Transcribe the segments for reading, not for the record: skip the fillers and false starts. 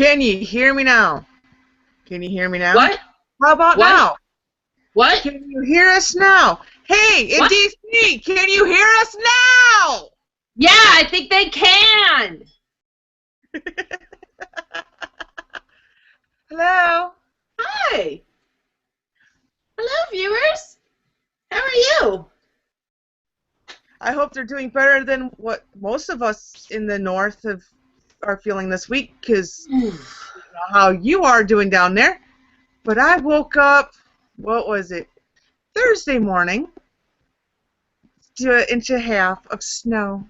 Can you hear me now? Can you hear me now? What? How about What? now? What? Can you hear us now? Hey, in What? DC, can you hear us now? Yeah, I think they can. Hello? Hi. Hello, viewers. How are you? I hope they're doing better than what most of us in the north are feeling this week, because I don't know how you are doing down there. But I woke up, what was it, Thursday morning, to an inch and a half of snow.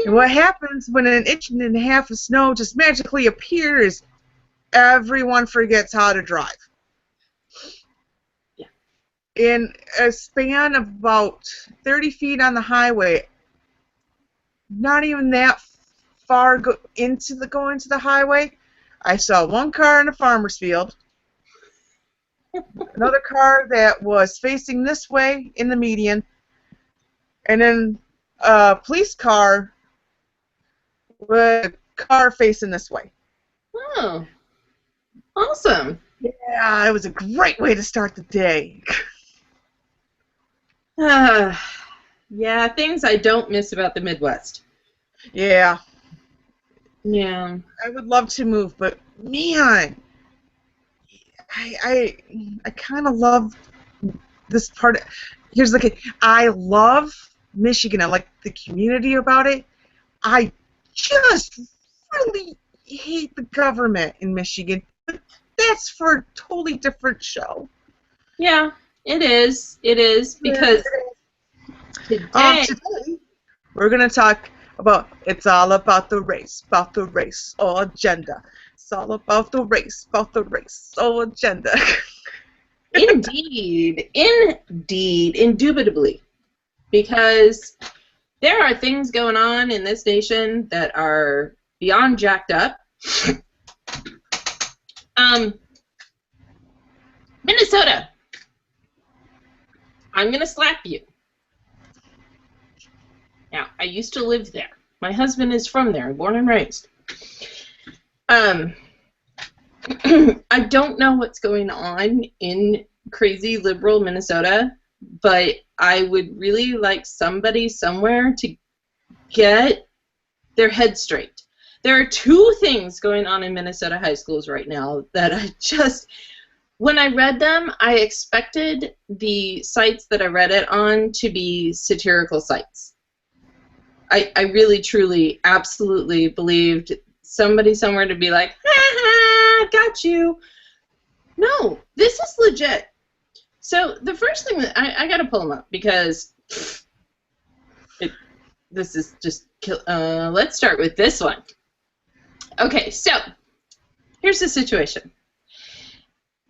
And what happens when an inch and a half of snow just magically appears? Everyone forgets how to drive. Yeah. In a span of about 30 feet on the highway, not even that far going into the highway, I saw one car in a farmer's field, another car that was facing this way in the median, and then a police car with a car facing this way. Oh, awesome. Yeah, it was a great way to start the day. Yeah, things I don't miss about the Midwest. Yeah, Yeah. I would love to move, but man, I kind of love this part. Here's the thing. I love Michigan. I like the community about it. I just really hate the government in Michigan. But that's for a totally different show. Yeah, it is. It is because today. Today we're gonna talk about it's all about the race, oh agenda. It's all about the race, oh agenda. Indeed, indubitably, because there are things going on in this nation that are beyond jacked up. Minnesota, I'm going to slap you. Now, I used to live there. My husband is from there, born and raised. I don't know what's going on in crazy liberal Minnesota, but I would really like somebody somewhere to get their head straight. There are two things going on in Minnesota high schools right now that I just, when I read them, I expected the sites that I read it on to be satirical sites. I really, truly, absolutely believed somebody somewhere to be like, ha ha, got you. No, this is legit. So the first thing that I got to pull them up because this is just, let's start with this one. Okay, so here's the situation.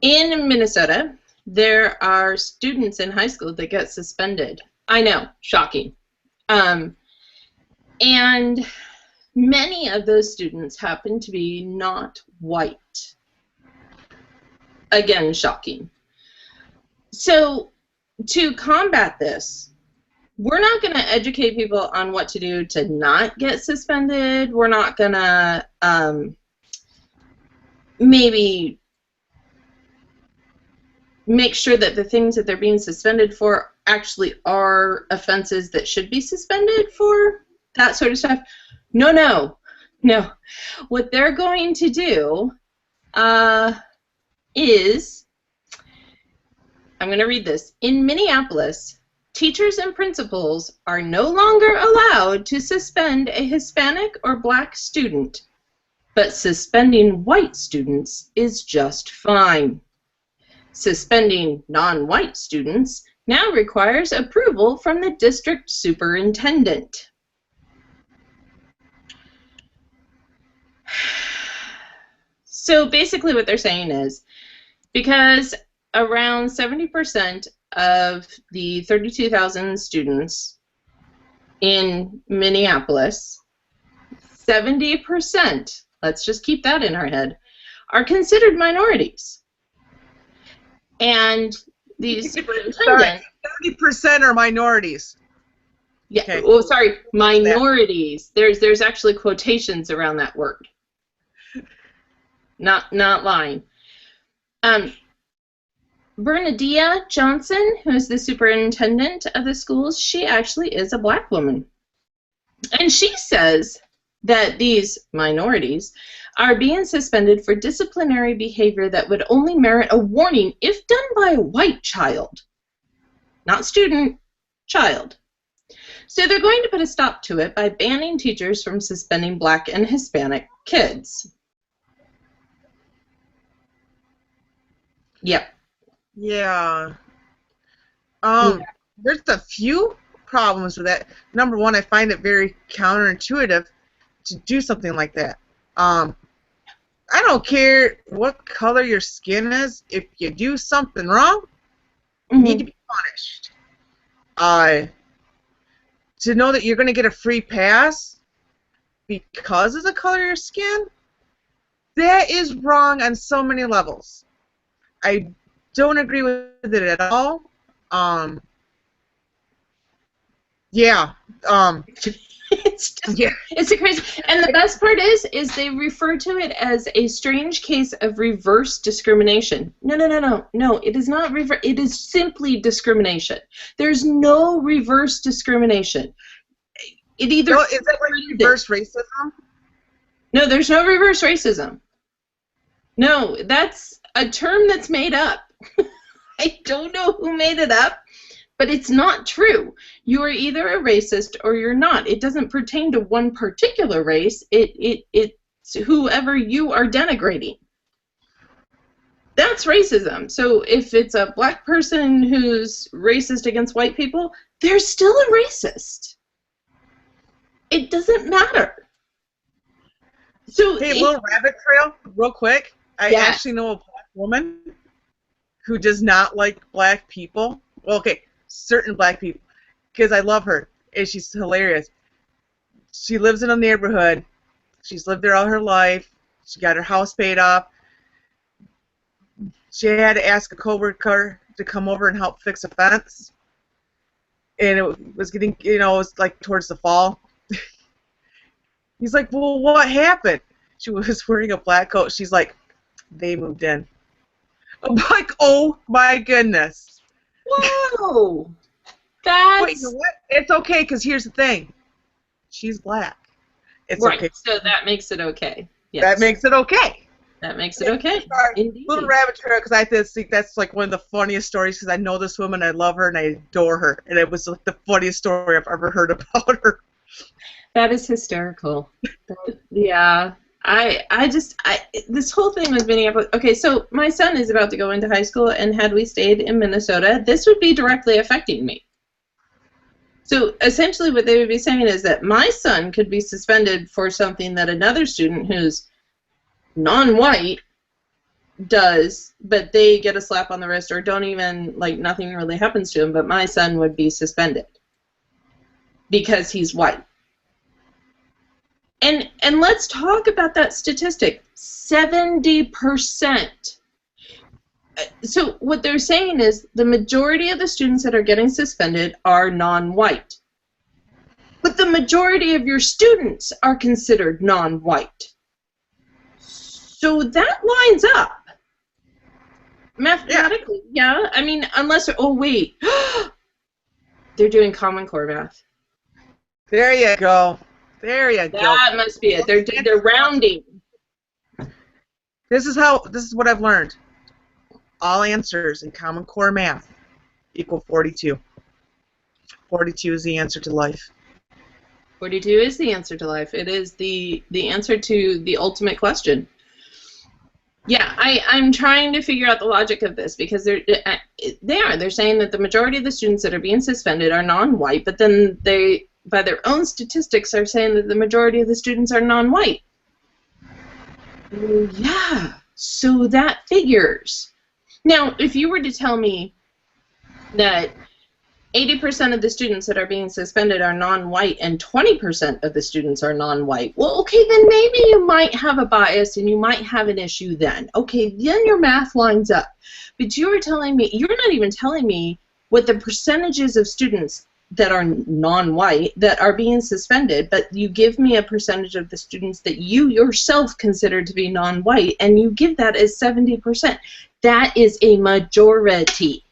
In Minnesota, there are students in high school that get suspended. I know, shocking. And many of those students happen to be not white. Again, shocking. So to combat this, we're not going to educate people on what to do to not get suspended. We're not going to maybe make sure that the things that they're being suspended for actually are offenses that should be suspended for, that sort of stuff. No. What they're going to do is, I'm going to read this. In Minneapolis, teachers and principals are no longer allowed to suspend a Hispanic or black student, but suspending white students is just fine. Suspending non-white students now requires approval from the district superintendent. So basically what they're saying is, because around 70% of the 32,000 students in Minneapolis, 70%, let's just keep that in our head, are considered minorities. And the superintendent... 30% are minorities. Yeah, okay. Oh, sorry, minorities. There's actually quotations around that word. Not lying. Bernadilla Johnson, who is the superintendent of the schools, she actually is a black woman. And she says that these minorities are being suspended for disciplinary behavior that would only merit a warning if done by a white child. Not student, child. So they're going to put a stop to it by banning teachers from suspending black and Hispanic kids. Yep. Yeah. There's a few problems with that. Number one, I find it very counterintuitive to do something like that. I don't care what color your skin is. If you do something wrong, you need to be punished. To know that you're going to get a free pass because of the color of your skin, that is wrong on so many levels. I don't agree with it at all. It's a crazy, and the best part is they refer to it as a strange case of reverse discrimination. No, it is not reverse. It is simply discrimination. There's no reverse discrimination. It either is that like reverse racism? No, there's no reverse racism. No, that's a term that's made up. I don't know who made it up, but it's not true. You are either a racist or you're not. It doesn't pertain to one particular race. It's whoever you are denigrating. That's racism. So if it's a black person who's racist against white people, they're still a racist. It doesn't matter. So hey, little rabbit trail, real quick. I actually know a black woman who does not like black people. Well, okay, certain black people, because I love her, and she's hilarious. She lives in a neighborhood. She's lived there all her life. She got her house paid off. She had to ask a coworker to come over and help fix a fence, and it was getting, it was like towards the fall. He's like, well, what happened? She was wearing a black coat. She's like, they moved in. I'm like, oh my goodness. Whoa. That's... Wait, you know what? It's okay, because here's the thing. She's black. It's right. Okay. So that makes it okay. Yes. That makes it okay. That makes it okay. Indeed. Little rabbit trail, because I think that's like one of the funniest stories, because I know this woman, I love her, and I adore her, and it was like the funniest story I've ever heard about her. That is hysterical. Yeah. This whole thing with Minneapolis. Okay, so my son is about to go into high school, and had we stayed in Minnesota, this would be directly affecting me. So essentially what they would be saying is that my son could be suspended for something that another student who's non-white does, but they get a slap on the wrist or don't even, like, nothing really happens to him, but my son would be suspended because he's white. And let's talk about that statistic. 70%. So what they're saying is the majority of the students that are getting suspended are non-white. But the majority of your students are considered non-white. So that lines up. Mathematically, yeah. I mean, unless, oh wait, they're doing Common Core math. There you go. There you go. That must be it. They're rounding. This is what I've learned. All answers in Common Core math equal 42. 42 is the answer to life. 42 is the answer to life. It is the answer to the ultimate question. Yeah, I'm trying to figure out the logic of this, because they're saying that the majority of the students that are being suspended are non-white, but then they, by their own statistics, are saying that the majority of the students are non-white. Yeah, so that figures. Now, if you were to tell me that 80% of the students that are being suspended are non-white and 20% of the students are non-white, well, okay, then maybe you might have a bias and you might have an issue then. Okay, then your math lines up. But you're not even telling me what the percentages of students that are non-white that are being suspended, but you give me a percentage of the students that you yourself consider to be non-white, and you give that as 70%. That is a majority.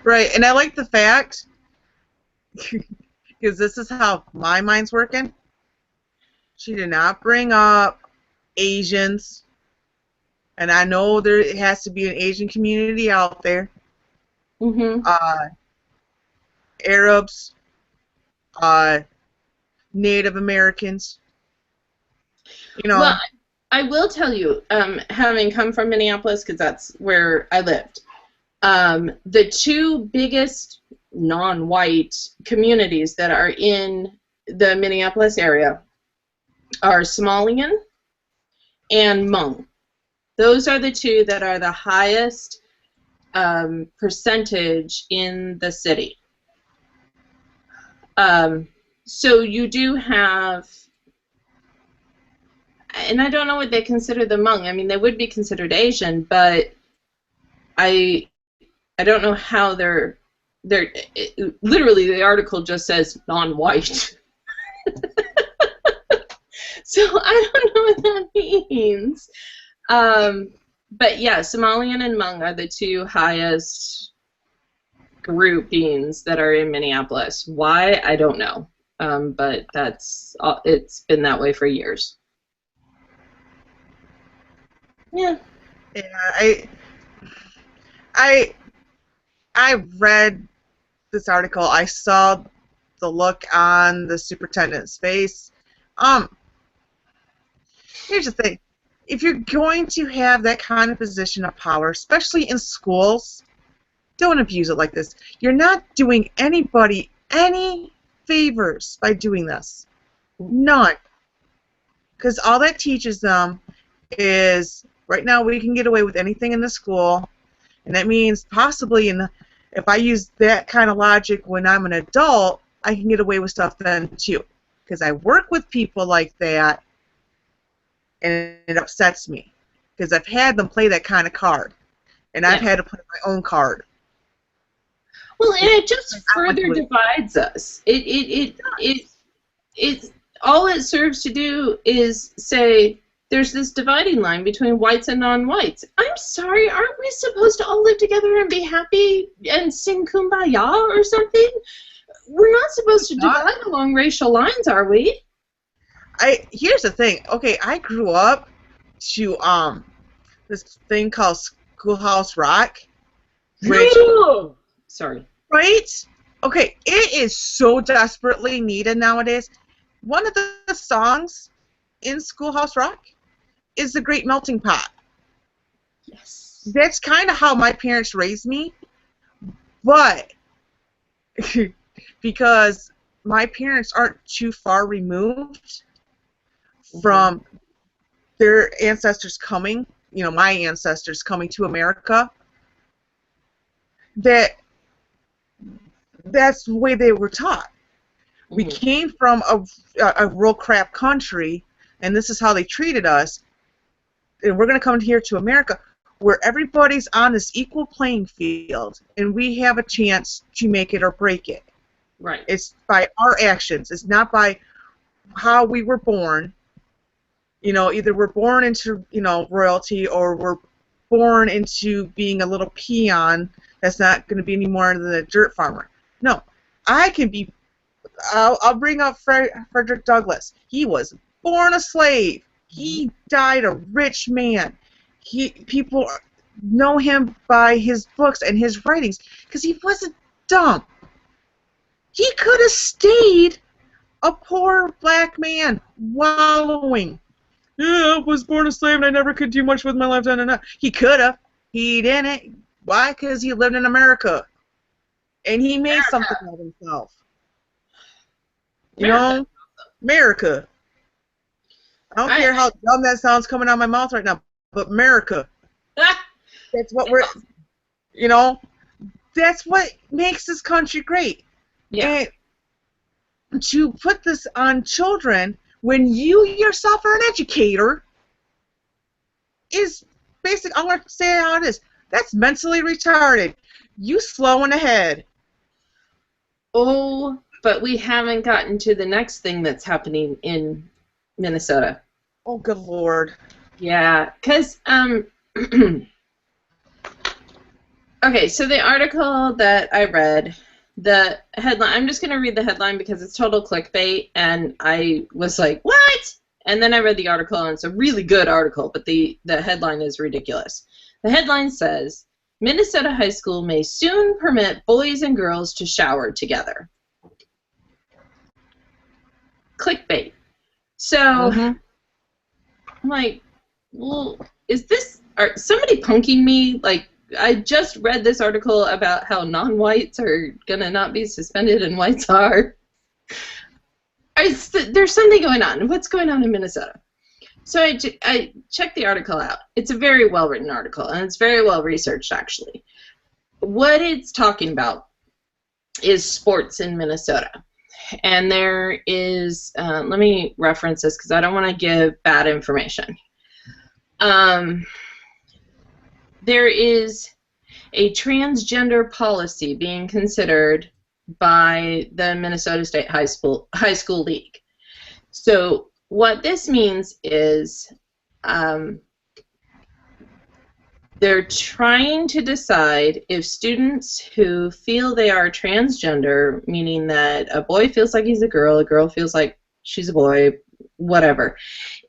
Right, and I like the fact, because this is how my mind's working, she did not bring up Asians, and I know there has to be an Asian community out there. Mm-hmm. Arabs, Native Americans. You know. Well, I will tell you, having come from Minneapolis, because that's where I lived, the two biggest non-white communities that are in the Minneapolis area are Somalian and Hmong. Those are the two that are the highest percentage in the city. So you do have, and I don't know what they consider the Hmong. I mean, they would be considered Asian, but I don't know how they're literally the article just says non-white. So I don't know what that means. But yeah, Somalian and Hmong are the two highest groupings that are in Minneapolis. Why? I don't know. But it's been that way for years. Yeah. Yeah, I read this article. I saw the look on the superintendent's face. Here's the thing. If you're going to have that kind of position of power, especially in schools, don't abuse it like this. You're not doing anybody any favors by doing this. None. Because all that teaches them is, right now we can get away with anything in the school, and that means possibly, if I use that kind of logic when I'm an adult, I can get away with stuff then too. Because I work with people like that, and it upsets me. Because I've had them play that kind of card, and I've had to play my own card. Well, and it just further divides us. It all it serves to do is say there's this dividing line between whites and non-whites. I'm sorry, aren't we supposed to all live together and be happy and sing Kumbaya or something? We're not supposed to divide along racial lines, are we? Here's the thing. Okay, I grew up to this thing called Schoolhouse Rock. Sorry. Right? Okay, it is so desperately needed nowadays. One of the songs in Schoolhouse Rock is The Great Melting Pot. Yes. That's kind of how my parents raised me, but because my parents aren't too far removed from their ancestors coming, my ancestors coming to America, that's the way they were taught. Mm-hmm. We came from a real crap country, and this is how they treated us, and we're going to come here to America where everybody's on this equal playing field, and we have a chance to make it or break it. Right. It's by our actions. It's not by how we were born. Either we're born into, royalty, or we're born into being a little peon that's not going to be any more than a dirt farmer. No, I'll bring up Frederick Douglass. He was born a slave. He died a rich man. People know him by his books and his writings because he wasn't dumb. He could have stayed a poor black man wallowing. Yeah, I was born a slave and I never could do much with my life. He could have. He didn't. Why? Because he lived in America. And he made something of himself. America. I don't care how dumb that sounds coming out of my mouth right now, but America. That's what we're, that's what makes this country great. Yeah. And to put this on children when you yourself are an educator is basic. I'm going to say how it is. That's mentally retarded. You slowing ahead. Oh, but we haven't gotten to the next thing that's happening in Minnesota. Oh, good Lord. Yeah, because, okay, so the article that I read, the headline, I'm just going to read the headline because it's total clickbait, and I was like, what? And then I read the article, and it's a really good article, but the headline is ridiculous. The headline says, Minnesota high school may soon permit boys and girls to shower together. Clickbait. So, I'm like, well, is this, are somebody punking me? Like, I just read this article about how non-whites are gonna not be suspended and whites are. There's something going on. What's going on in Minnesota? So I checked the article out. It's a very well-written article, and it's very well-researched, actually. What it's talking about is sports in Minnesota. And there is, let me reference this because I don't want to give bad information. There is a transgender policy being considered by the Minnesota State High School League. So what this means is they're trying to decide if students who feel they are transgender, meaning that a boy feels like he's a girl feels like she's a boy, whatever,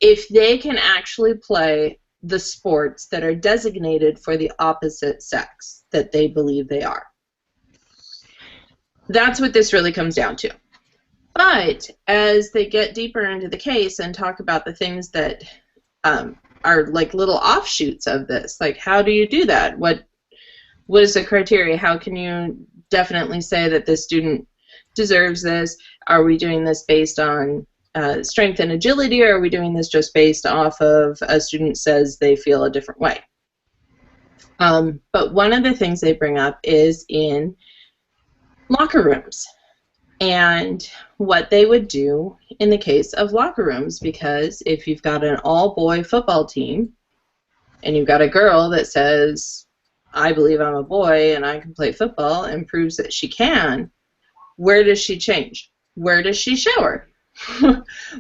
if they can actually play the sports that are designated for the opposite sex that they believe they are. That's what this really comes down to. But as they get deeper into the case and talk about the things that are like little offshoots of this, like how do you do that? What is the criteria? How can you definitely say that this student deserves this? Are we doing this based on strength and agility, or are we doing this just based off of a student says they feel a different way? But one of the things they bring up is in locker rooms and what they would do in the case of locker rooms, because if you've got an all-boy football team and you've got a girl that says, I believe I'm a boy and I can play football, and proves that she can, where does she change? Where does she shower?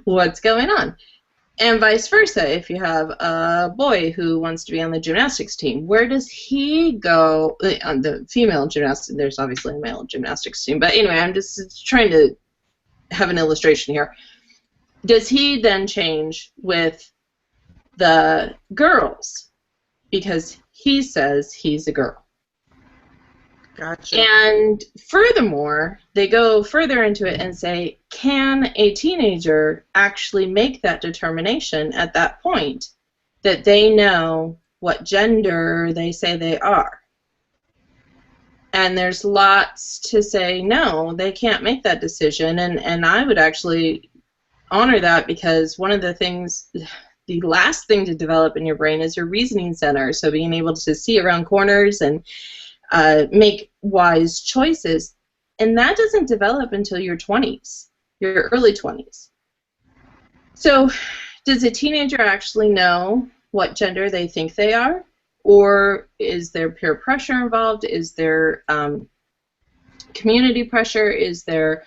What's going on? And vice versa, if you have a boy who wants to be on the gymnastics team, where does he go? On the female gymnastics, there's obviously a male gymnastics team, but anyway, I'm just trying to have an illustration here. Does he then change with the girls because he says he's a girl? Gotcha. And furthermore, they go further into it and say, can a teenager actually make that determination at that point that they know what gender they say they are? And there's lots to say, no, they can't make that decision. And I would actually honor that, because one of the things, the last thing to develop in your brain is your reasoning center. So being able to see around corners and make wise choices, and that doesn't develop until your 20s, your early 20s. So does a teenager actually know what gender they think they are, or is there peer pressure involved? Is there community pressure? Is there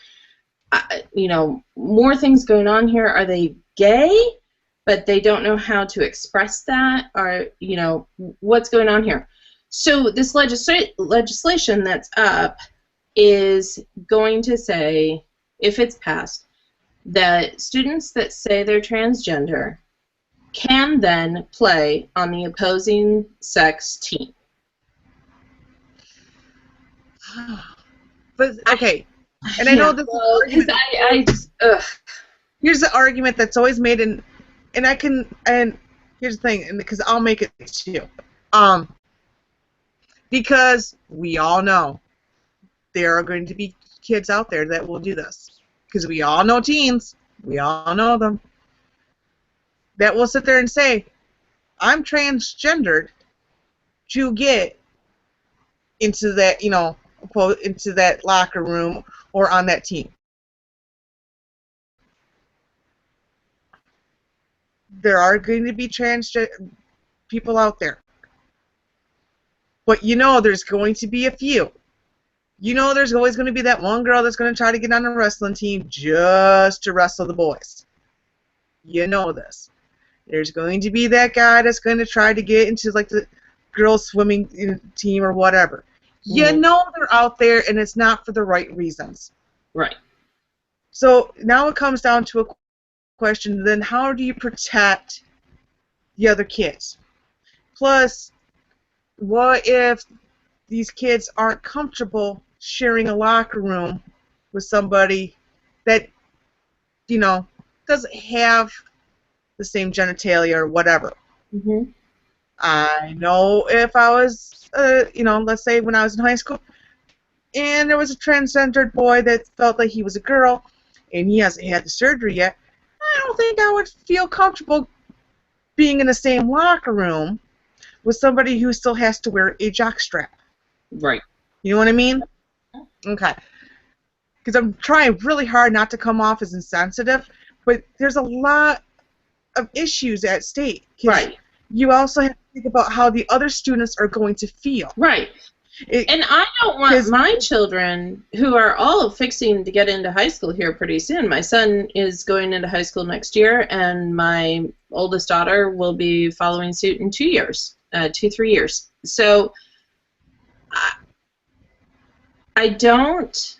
more things going on here? Are they gay but they don't know how to express that? Or what's going on here? So this legislation that's up is going to say, if it's passed, that students that say they're transgender can then play on the opposing sex team. But okay, and I know this is here's the argument that's always made, and here's the thing, and because I'll make it too. Because we all know there are going to be kids out there that will do this. Because we all know teens. We all know them. That will sit there and say, I'm transgendered to get into that, into that locker room or on that team. There are going to be transgender people out there. But there's going to be a few You know there's always going to be that one girl that's going to try to get on a wrestling team just to wrestle the boys. You know this. There's going to be that guy that's going to try to get into like the girls swimming team or whatever. You know they're out there, and it's not for the right reasons. Right. So now it comes down to a question, then how do you protect the other kids? Plus, what if these kids aren't comfortable sharing a locker room with somebody that, you know, doesn't have the same genitalia or whatever? Mm-hmm. I know if I was, you know, let's say when I was in high school, and there was a transgendered boy that felt like he was a girl, and he hasn't had the surgery yet, I don't think I would feel comfortable being in the same locker room with somebody who still has to wear a jockstrap. Right. You know what I mean? Okay. Because I'm trying really hard not to come off as insensitive, but there's a lot of issues at stake. Right. You also have to think about how the other students are going to feel. Right. And I don't want my children, who are all fixing to get into high school here pretty soon. My son is going into high school next year, and my oldest daughter will be following suit in 2 years, 3 years. So I don't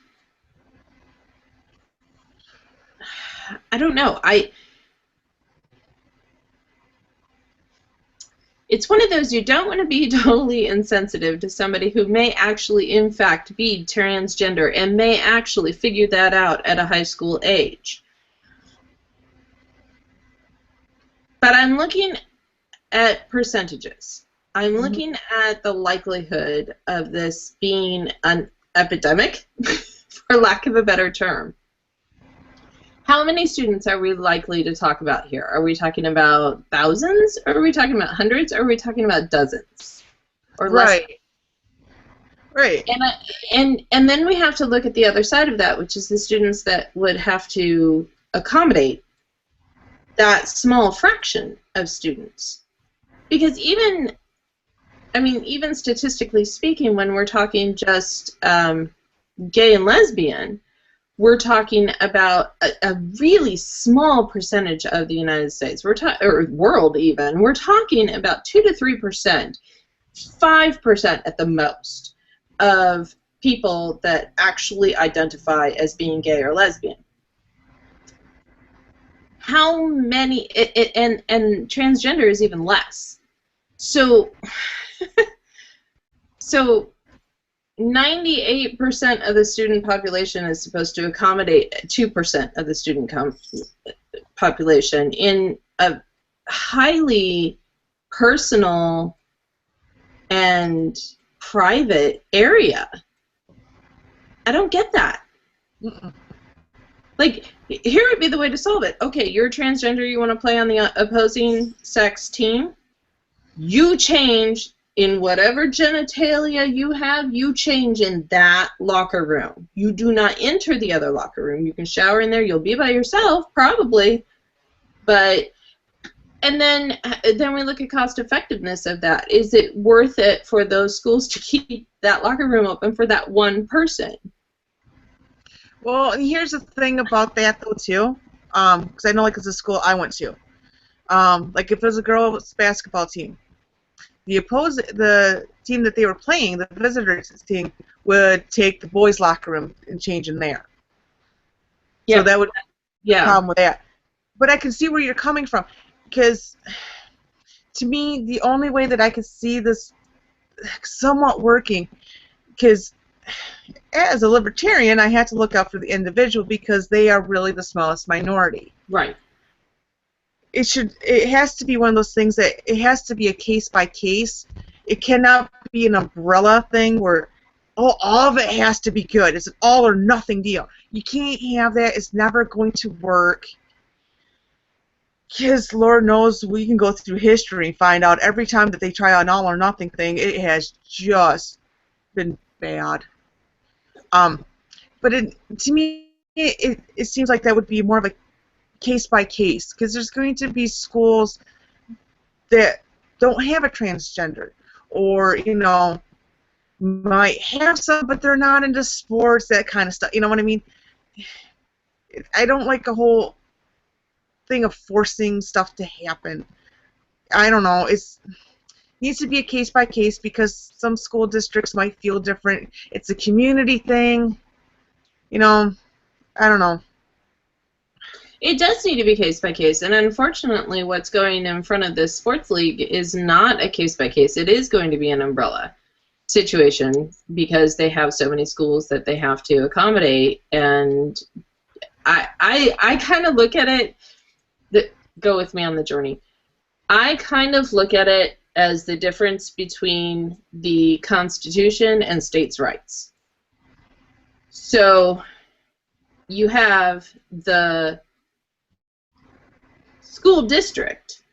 know. It's one of those, you don't want to be totally insensitive to somebody who may actually, in fact, be transgender and may actually figure that out at a high school age. But I'm looking at percentages. I'm looking at the likelihood of this being an epidemic, for lack of a better term. How many students are we likely to talk about here? Are we talking about thousands, or are we talking about hundreds, or are we talking about dozens? Or less? Right. And then we have to look at the other side of that, which is the students that would have to accommodate that small fraction of students. Because even statistically speaking, when we're talking just gay and lesbian, we're talking about a really small percentage of the United States, or world even. We're talking about 2 to 3%, 5% at the most, of people that actually identify as being gay or lesbian. How many, and transgender is even less. So, 98% of the student population is supposed to accommodate 2% of the student population in a highly personal and private area. I don't get that. Like, here would be the way to solve it. Okay, you're transgender, you want to play on the opposing sex team? You change in whatever genitalia you have, you change in that locker room. You do not enter the other locker room. You can shower in there. You'll be by yourself, probably. But, and then we look at cost effectiveness of that. Is it worth it for those schools to keep that locker room open for that one person? Well, and here's the thing about that, though, too. Because I know, like, it's a school I went to. Like, if there's a girls' basketball team, the team that they were playing, the visitors team, would take the boys' locker room and change in there. Yeah. So that would be a problem with that. But I can see where you're coming from, because to me, the only way that I can see this somewhat working, because as a libertarian, I had to look out for the individual because they are really the smallest minority. Right. It has to be one of those things that it has to be a case by case. It cannot be an umbrella thing where all of it has to be good. It's an all or nothing deal. You can't have that. It's never going to work. Because Lord knows we can go through history and find out every time that they try an all or nothing thing, it has just been bad. But to me, it seems like that would be more of a case by case, because there's going to be schools that don't have a transgender, or might have some, but they're not into sports, that kind of stuff. You know what I mean? I don't like a whole thing of forcing stuff to happen. I don't know. It needs to be a case by case because some school districts might feel different. It's a community thing. You know, I don't know. It does need to be case by case, and unfortunately what's going in front of this sports league is not a case by case. It is going to be an umbrella situation because they have so many schools that they have to accommodate, and I kind of look at it, go with me on the journey. I kind of look at it as the difference between the Constitution and states' rights. So you have the school district,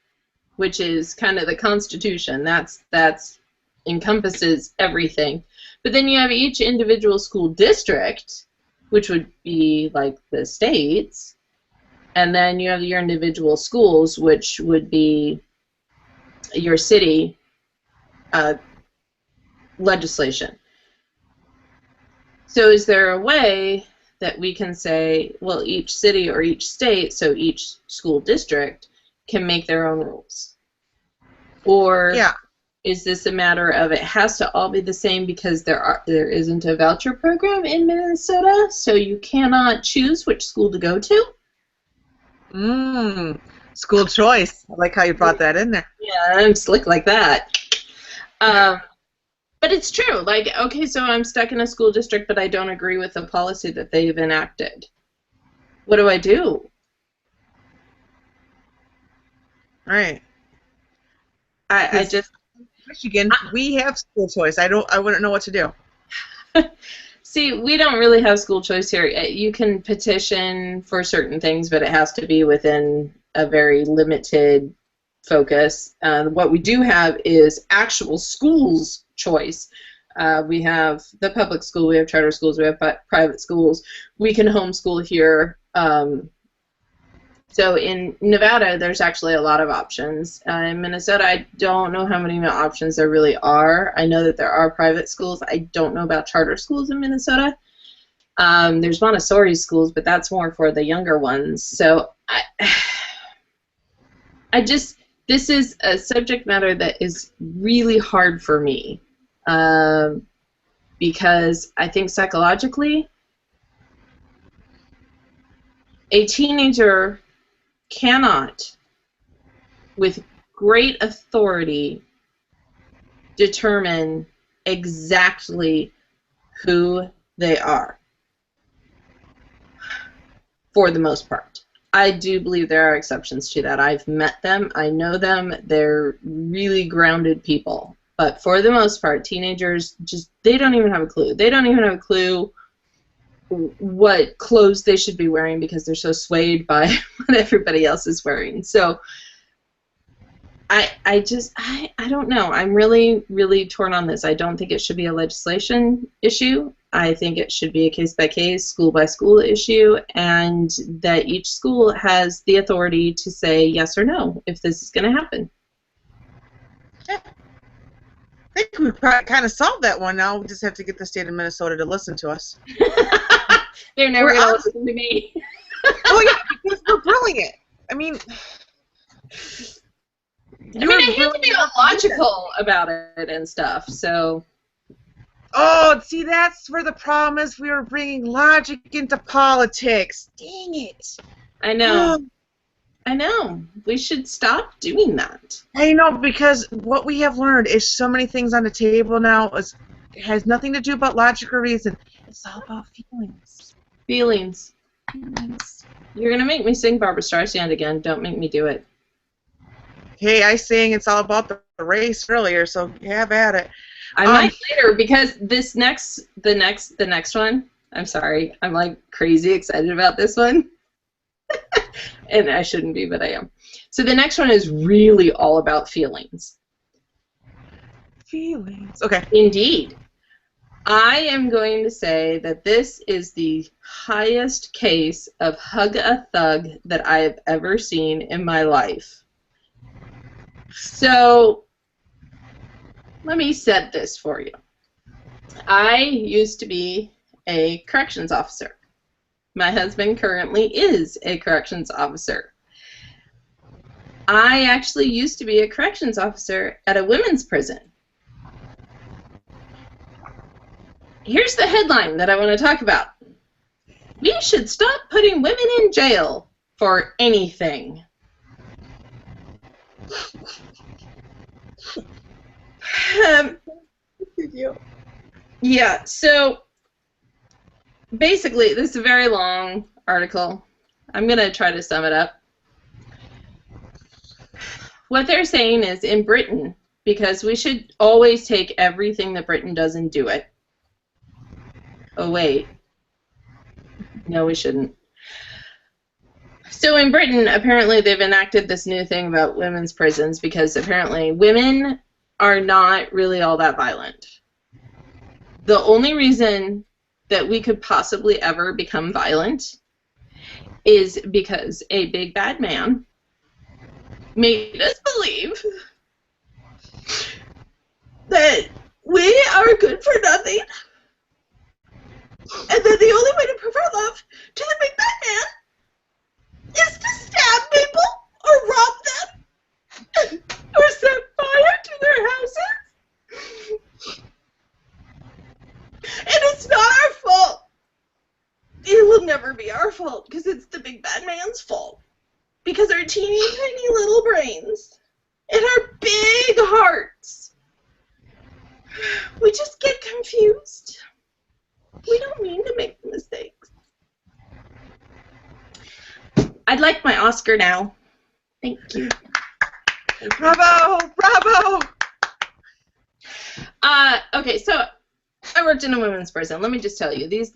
which is kind of the Constitution. That's encompasses everything. But then you have each individual school district, which would be like the states, and then you have your individual schools, which would be your city legislation. So is there a way that we can say, well, each city or each state, so each school district, can make their own rules? Or is this a matter of it has to all be the same because there isn't a voucher program in Minnesota, so you cannot choose which school to go to? School choice. I like how you brought that in there. Yeah, I'm slick like that. But it's true. Like, okay, so I'm stuck in a school district, but I don't agree with the policy that they've enacted. What do I do? Right. I just... Michigan, we have school choice. I wouldn't know what to do. See, we don't really have school choice here. You can petition for certain things, but it has to be within a very limited focus. What we do have is actual schools choice. We have the public school, we have charter schools, we have private schools. We can homeschool here. So in Nevada, there's actually a lot of options. In Minnesota, I don't know how many options there really are. I know that there are private schools. I don't know about charter schools in Minnesota. There's Montessori schools, but that's more for the younger ones. So this is a subject matter that is really hard for me because I think psychologically, a teenager cannot, with great authority, determine exactly who they are, for the most part. I do believe there are exceptions to that. I've met them. I know them. They're really grounded people. But for the most part, teenagers they don't even have a clue. They don't even have a clue what clothes they should be wearing because they're so swayed by what everybody else is wearing. So I don't know. I'm really, really torn on this. I don't think it should be a legislation issue. I think it should be a case-by-case, school-by-school issue, and that each school has the authority to say yes or no if this is going to happen. Yeah. I think we kind of solved that one now. We just have to get the state of Minnesota to listen to us. They're never going to listen to me. Oh, yeah, because we're brilliant. I mean, I hate to be logical about it and stuff, so... Oh, see, that's where the problem is. We were bringing logic into politics. Dang it. I know. I know. We should stop doing that. I know, because what we have learned is so many things on the table now it has nothing to do about logic or reason. It's all about feelings. Feelings. You're going to make me sing Barbra Streisand again. Don't make me do it. Hey, I sang It's All About the Race earlier, so have at it. I might later because the next one, I'm sorry, I'm like crazy excited about this one. And I shouldn't be, but I am. So the next one is really all about feelings. Feelings. Okay. Indeed. I am going to say that this is the highest case of hug a thug that I have ever seen in my life. So let me set this for you. I used to be a corrections officer. My husband currently is a corrections officer. I actually used to be a corrections officer at a women's prison. Here's the headline that I want to talk about. We should stop putting women in jail for anything. Yeah, so basically, this is a very long article. I'm going to try to sum it up. What they're saying is in Britain, because we should always take everything that Britain does and do it. Oh, wait. No, we shouldn't. So in Britain, apparently they've enacted this new thing about women's prisons because apparently women are not really all that violent. The only reason that we could possibly ever become violent is because a big bad man made us believe that we are good for nothing and that the only way to prove our love to the big bad man is to stab people or rob them or set fire to their houses. And it's not our fault. It will never be our fault because it's the big bad man's fault. Because our teeny tiny little brains and our big hearts, we just get confused. We don't mean to make mistakes. I'd like my Oscar now. Thank you. Bravo! Bravo! Okay, so I worked in a women's prison. Let me just tell you, these,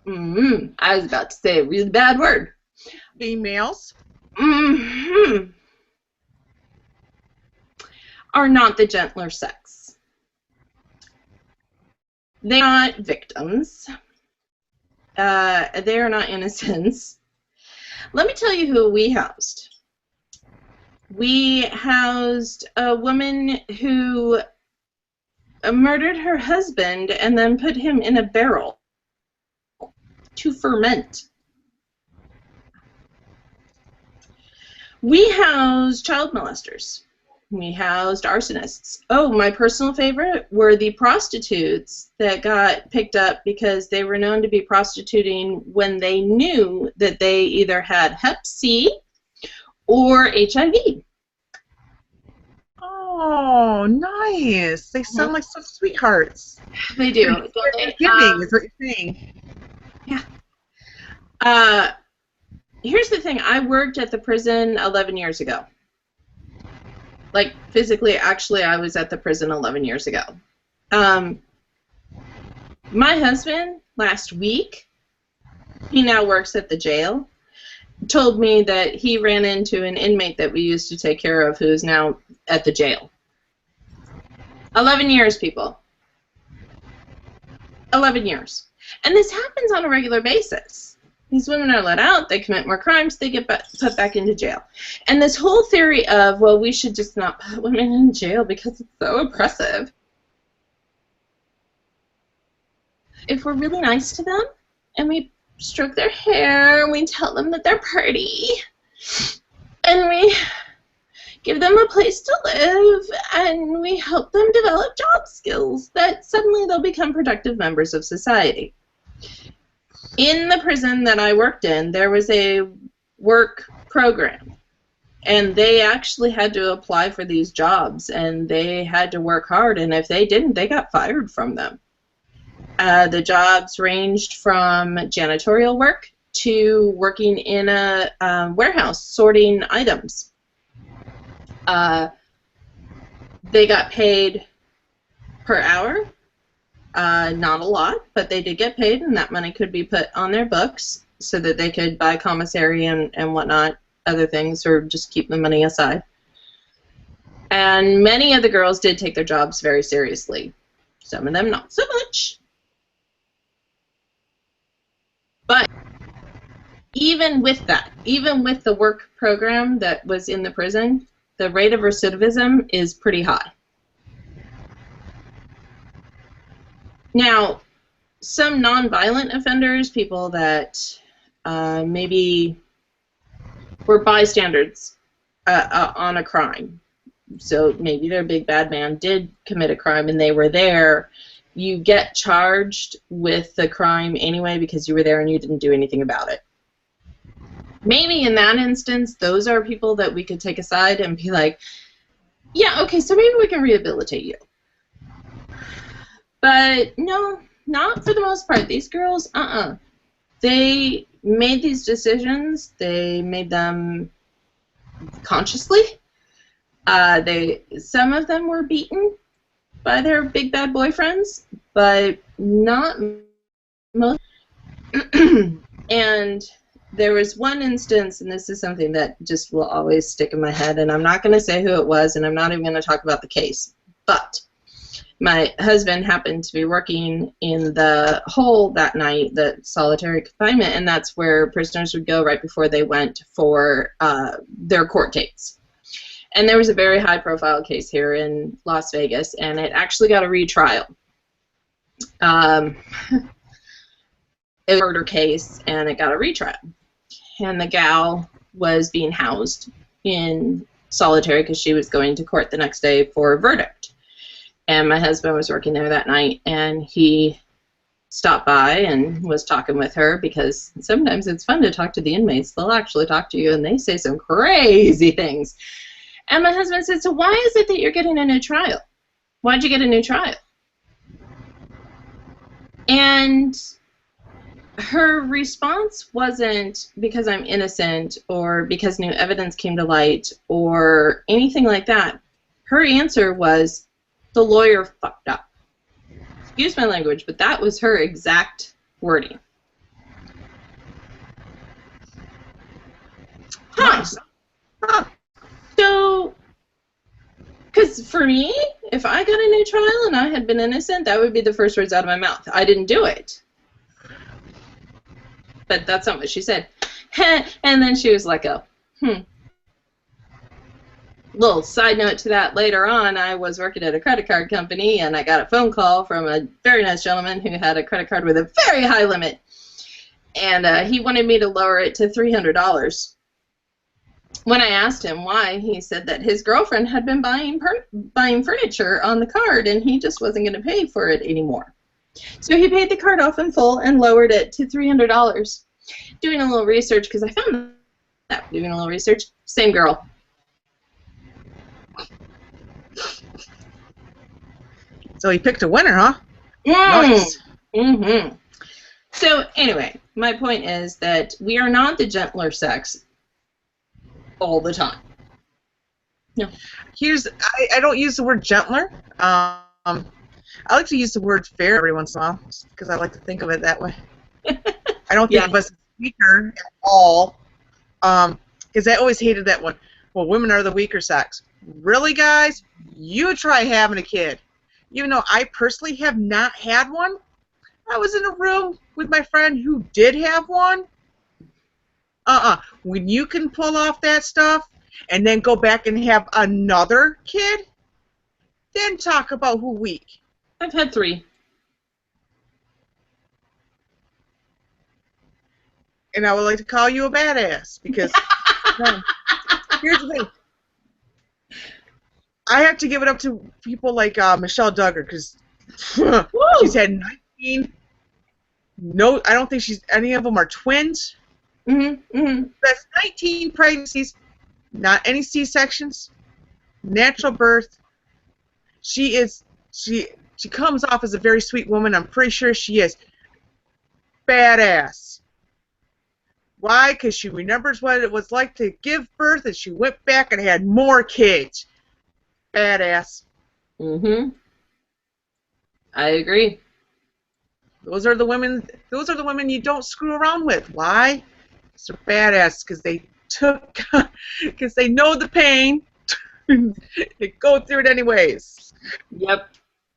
I was about to say a really bad word. Females are not the gentler sex. They're not victims. They are not innocents. Let me tell you who we housed. We housed a woman who murdered her husband and then put him in a barrel to ferment. We housed child molesters. We housed arsonists. Oh, my personal favorite were the prostitutes that got picked up because they were known to be prostituting when they knew that they either had Hep C or HIV. Oh, nice. They sound like such sweethearts. They do. They're giving, is what you're saying. Yeah. Here's the thing. I worked at the prison 11 years ago. Like, physically, actually, I was at the prison 11 years ago. My husband, last week, he now works at the jail, told me that he ran into an inmate that we used to take care of who's now at the jail. 11 years, people. 11 years. And this happens on a regular basis. These women are let out, they commit more crimes, they get put back into jail. And this whole theory of, well, we should just not put women in jail because it's so oppressive. If we're really nice to them, and we stroke their hair, and we tell them that they're pretty, and we give them a place to live, and we help them develop job skills, that suddenly they'll become productive members of society. In the prison that I worked in, there was a work program, and they actually had to apply for these jobs, and they had to work hard, and if they didn't, they got fired from them. The jobs ranged from janitorial work to working in a warehouse sorting items. They got paid per hour. Not a lot, but they did get paid, and that money could be put on their books so that they could buy commissary and whatnot, other things, or just keep the money aside. And many of the girls did take their jobs very seriously. Some of them not so much. But even with that, even with the work program that was in the prison, the rate of recidivism is pretty high. Now, some non-violent offenders, people that maybe were bystanders on a crime, so maybe their big bad man did commit a crime and they were there, you get charged with the crime anyway because you were there and you didn't do anything about it. Maybe in that instance, those are people that we could take aside and be like, yeah, okay, so maybe we can rehabilitate you. But no, not for the most part. These girls, they made these decisions. They made them consciously. Some of them were beaten by their big bad boyfriends, but not most. And there was one instance, and this is something that just will always stick in my head, and I'm not going to say who it was, and I'm not even going to talk about the case, but my husband happened to be working in the hole that night, the solitary confinement, and that's where prisoners would go right before they went for their court dates. And there was a very high-profile case here in Las Vegas, and it actually got a retrial. It was a murder case, and it got a retrial. And the gal was being housed in solitary because she was going to court the next day for a verdict. And my husband was working there that night, and he stopped by and was talking with her because sometimes it's fun to talk to the inmates. They'll actually talk to you, and they say some crazy things. And my husband said, so why is it that you're getting a new trial? Why'd you get a new trial? And her response wasn't because I'm innocent or because new evidence came to light or anything like that. Her answer was, the lawyer fucked up. Excuse my language, but that was her exact wording. Nice. Huh. So, because for me, if I got a new trial and I had been innocent, that would be the first words out of my mouth. I didn't do it. But that's not what she said. And then she was like, Little side note to that, later on, I was working at a credit card company, and I got a phone call from a very nice gentleman who had a credit card with a very high limit. And he wanted me to lower it to $300. When I asked him why, he said that his girlfriend had been buying furniture on the card, and he just wasn't going to pay for it anymore. So he paid the card off in full and lowered it to $300. Doing a little research, because I found that doing a little research, same girl. So he picked a winner, huh? Nice. Mm-hmm. So anyway, my point is that we are not the gentler sex all the time. No. I don't use the word gentler. I like to use the word fair every once in a while because I like to think of it that way. I don't think of us as weaker at all because I always hated that one. Well, women are the weaker sex. Really, guys? You try having a kid. Even though I personally have not had one, I was in a room with my friend who did have one. When you can pull off that stuff and then go back and have another kid, then talk about who weak. I've had 3. And I would like to call you a badass because here's the thing. I have to give it up to people like Michelle Duggar because she's had 19. No, I don't think any of them are twins. That's 19 pregnancies, not any C-sections, natural birth. She comes off as a very sweet woman. I'm pretty sure she is badass. Why? Because she remembers what it was like to give birth, and she went back and had more kids. Badass. I agree. Those are the women you don't screw around with. Why? Because they're badass. Because they know the pain. They go through it anyways. Yep.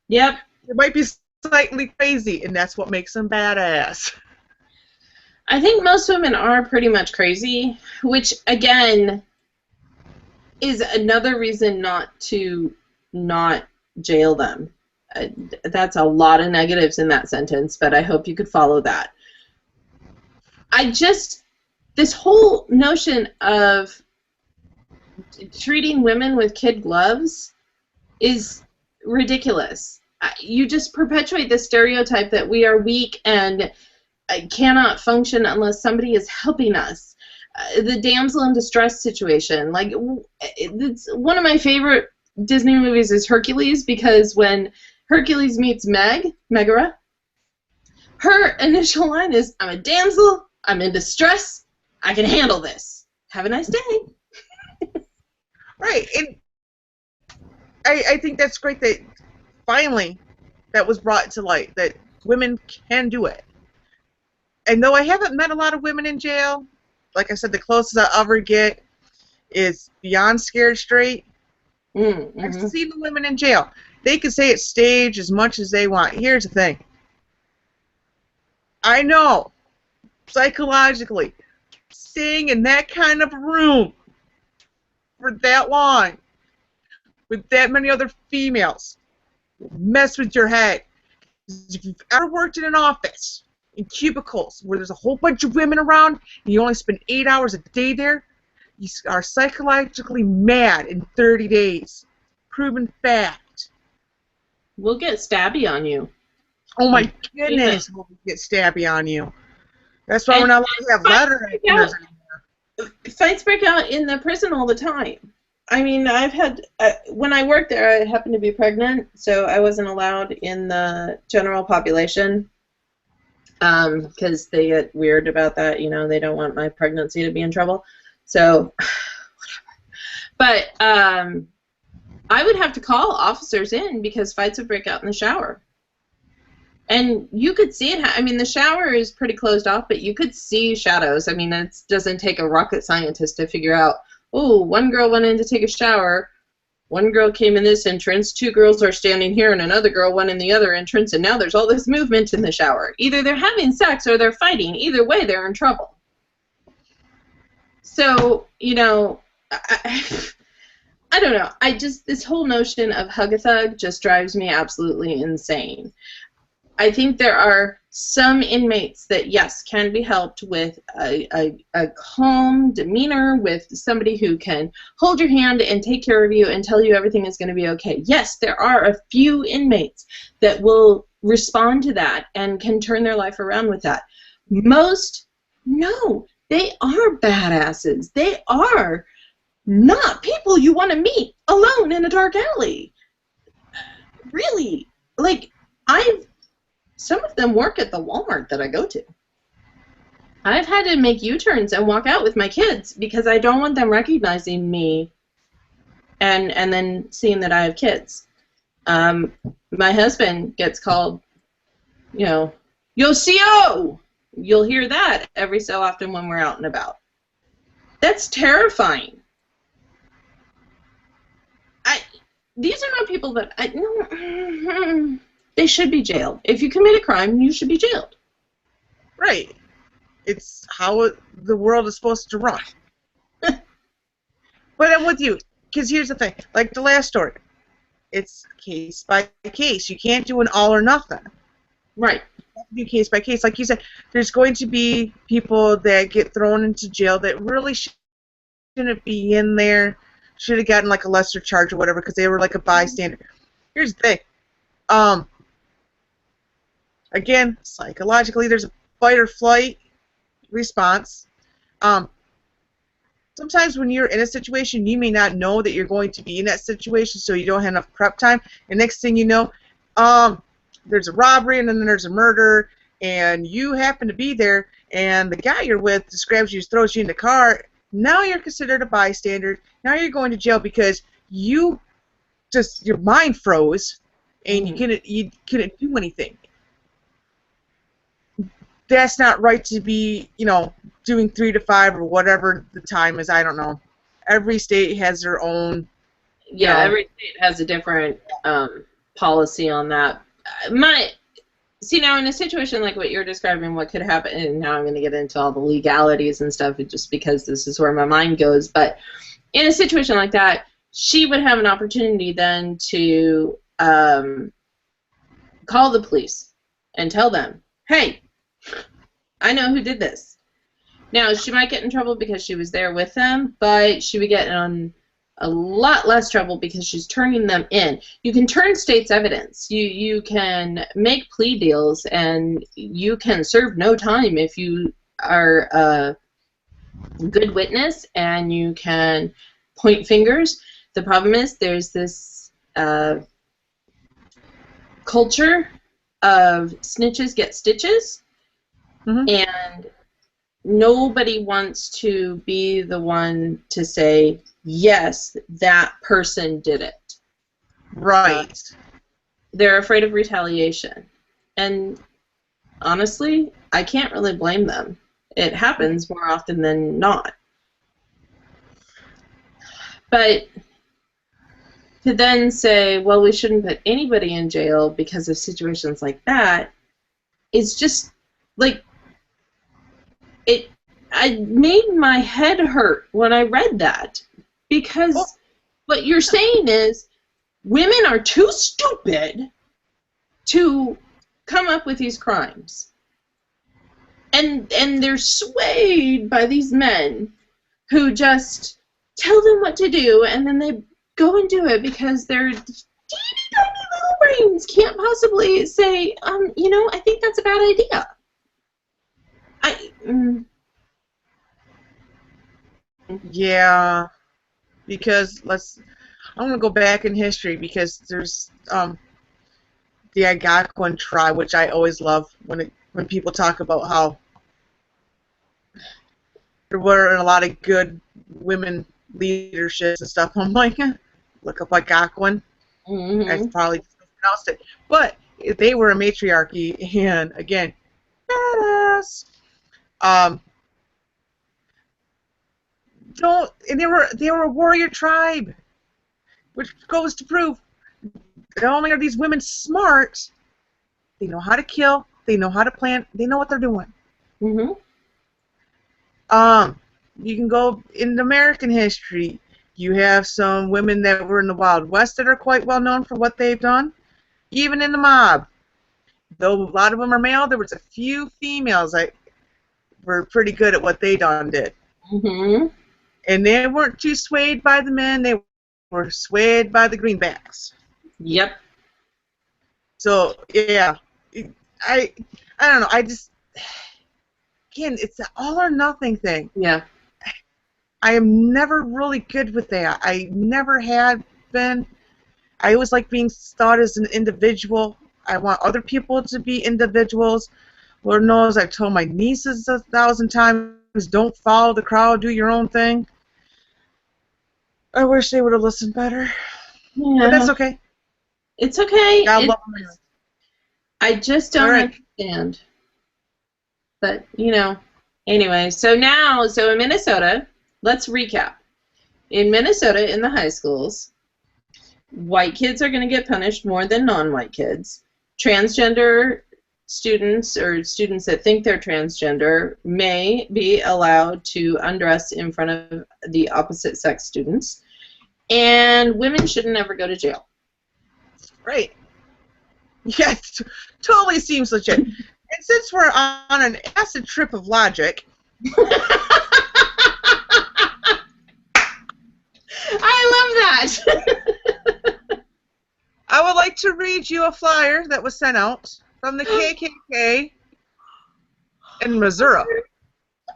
They might be slightly crazy, and that's what makes them badass. I think most women are pretty much crazy, which, again, is another reason not to not jail them. that's a lot of negatives in that sentence, but I hope you could follow that. This whole notion of treating women with kid gloves is ridiculous. You just perpetuate the stereotype that we are weak and cannot function unless somebody is helping us. The damsel in distress situation, like, it's one of my favorite Disney movies is Hercules, because when Hercules meets Megara, her initial line is, "I'm a damsel, I'm in distress, I can handle this. Have a nice day." Right, and I think that's great that finally that was brought to light, that women can do it. And though I haven't met a lot of women in jail, like I said, the closest I ever get is Beyond Scared Straight. Mm-hmm. I've seen the women in jail. They can say it's staged as much as they want. Here's the thing. I know, psychologically, staying in that kind of room for that long with that many other females will mess with your head. If you've ever worked in an office, in cubicles, where there's a whole bunch of women around, and you only spend 8 hours a day there, you are psychologically mad in 30 days. Proven fact. We'll get stabby on you. Oh my goodness, we'll get stabby on you. That's why we're not allowed to have letter openers anymore. Fights break out in the prison all the time. I mean, I've had, when I worked there, I happened to be pregnant, so I wasn't allowed in the general population, because they get weird about that, you know, they don't want my pregnancy to be in trouble. So, whatever. But I would have to call officers in because fights would break out in the shower. And you could see it. I mean, the shower is pretty closed off, but you could see shadows. I mean, it doesn't take a rocket scientist to figure out, oh, one girl went in to take a shower, one girl came in this entrance, two girls are standing here, and another girl went in the other entrance, and now there's all this movement in the shower. Either they're having sex or they're fighting. Either way, they're in trouble. So, you know, I don't know. This whole notion of hug-a-thug just drives me absolutely insane. I think there are some inmates that, yes, can be helped with a calm demeanor, with somebody who can hold your hand and take care of you and tell you everything is going to be okay. Yes, there are a few inmates that will respond to that and can turn their life around with that. Most, no. They are badasses. They are not people you want to meet alone in a dark alley. Really. Like, some of them work at the Walmart that I go to. I've had to make U-turns and walk out with my kids because I don't want them recognizing me and then seeing that I have kids. My husband gets called, you know, "Yo, CO!" You'll hear that every so often when we're out and about. That's terrifying. These are not people that they should be jailed. If you commit a crime, you should be jailed. Right. It's how the world is supposed to run. But I'm with you, because here's the thing. Like the last story, it's case by case. You can't do an all or nothing. Right. Do case by case. Like you said, there's going to be people that get thrown into jail that really shouldn't be in there, should have gotten like a lesser charge or whatever because they were like a bystander. Here's the thing. Again, psychologically, there's a fight or flight response. Sometimes when you're in a situation, you may not know that you're going to be in that situation, so you don't have enough prep time. And next thing you know, there's a robbery and then there's a murder, and you happen to be there, and the guy you're with just grabs you, throws you in the car. Now you're considered a bystander. Now you're going to jail because your mind froze, and you couldn't do anything. That's not right to be, doing 3 to 5 or whatever the time is. I don't know. Every state has their own. Yeah, every state has a different policy on that. Now in a situation like what you're describing, what could happen, and now I'm going to get into all the legalities and stuff just because this is where my mind goes, but in a situation like that, she would have an opportunity then to call the police and tell them, hey, I know who did this. Now, she might get in trouble because she was there with them, but she would get in a lot less trouble because she's turning them in. You can turn state's evidence. You can make plea deals, and you can serve no time if you are a good witness, and you can point fingers. The problem is there's this culture of snitches get stitches, and nobody wants to be the one to say, yes, that person did it. Right. They're afraid of retaliation. And honestly, I can't really blame them. It happens more often than not. But to then say, well, we shouldn't put anybody in jail because of situations like that is just, like, I made my head hurt when I read that, because what you're saying is women are too stupid to come up with these crimes, and they're swayed by these men who just tell them what to do, and then they go and do it because their teeny tiny little brains can't possibly say, you know, I think that's a bad idea. Yeah, because I'm gonna go back in history because there's the Algonquin tribe, which I always love when people talk about how there were a lot of good women leaderships and stuff. I'm like, look up Algonquin. I probably pronounced it, but they were a matriarchy, and again, badass. And they were a warrior tribe, which goes to prove not only are these women smart, they know how to kill, they know how to plan, they know what they're doing. You can go in American history. You have some women that were in the Wild West that are quite well known for what they've done, even in the mob. Though a lot of them are male, there was a few females that were pretty good at what they did. And they weren't too swayed by the men, they were swayed by the greenbacks. Yep. So, yeah. I don't know, I just, again, it's an all or nothing thing. Yeah. I am never really good with that. I never had been. I always like being thought as an individual. I want other people to be individuals. Lord knows I've told my nieces 1,000 times, don't follow the crowd, do your own thing. I wish they would have listened better. Yeah. But that's okay. It's okay. God love them. I just don't understand. But, you know, anyway, so in Minnesota, let's recap. In Minnesota, in the high schools, white kids are going to get punished more than non-white kids. Transgender students or students that think they're transgender may be allowed to undress in front of the opposite sex students. And women shouldn't ever go to jail. Right. Yeah, it totally seems legit. And since we're on an acid trip of logic, I love that. I would like to read you a flyer that was sent out from the KKK in Missouri.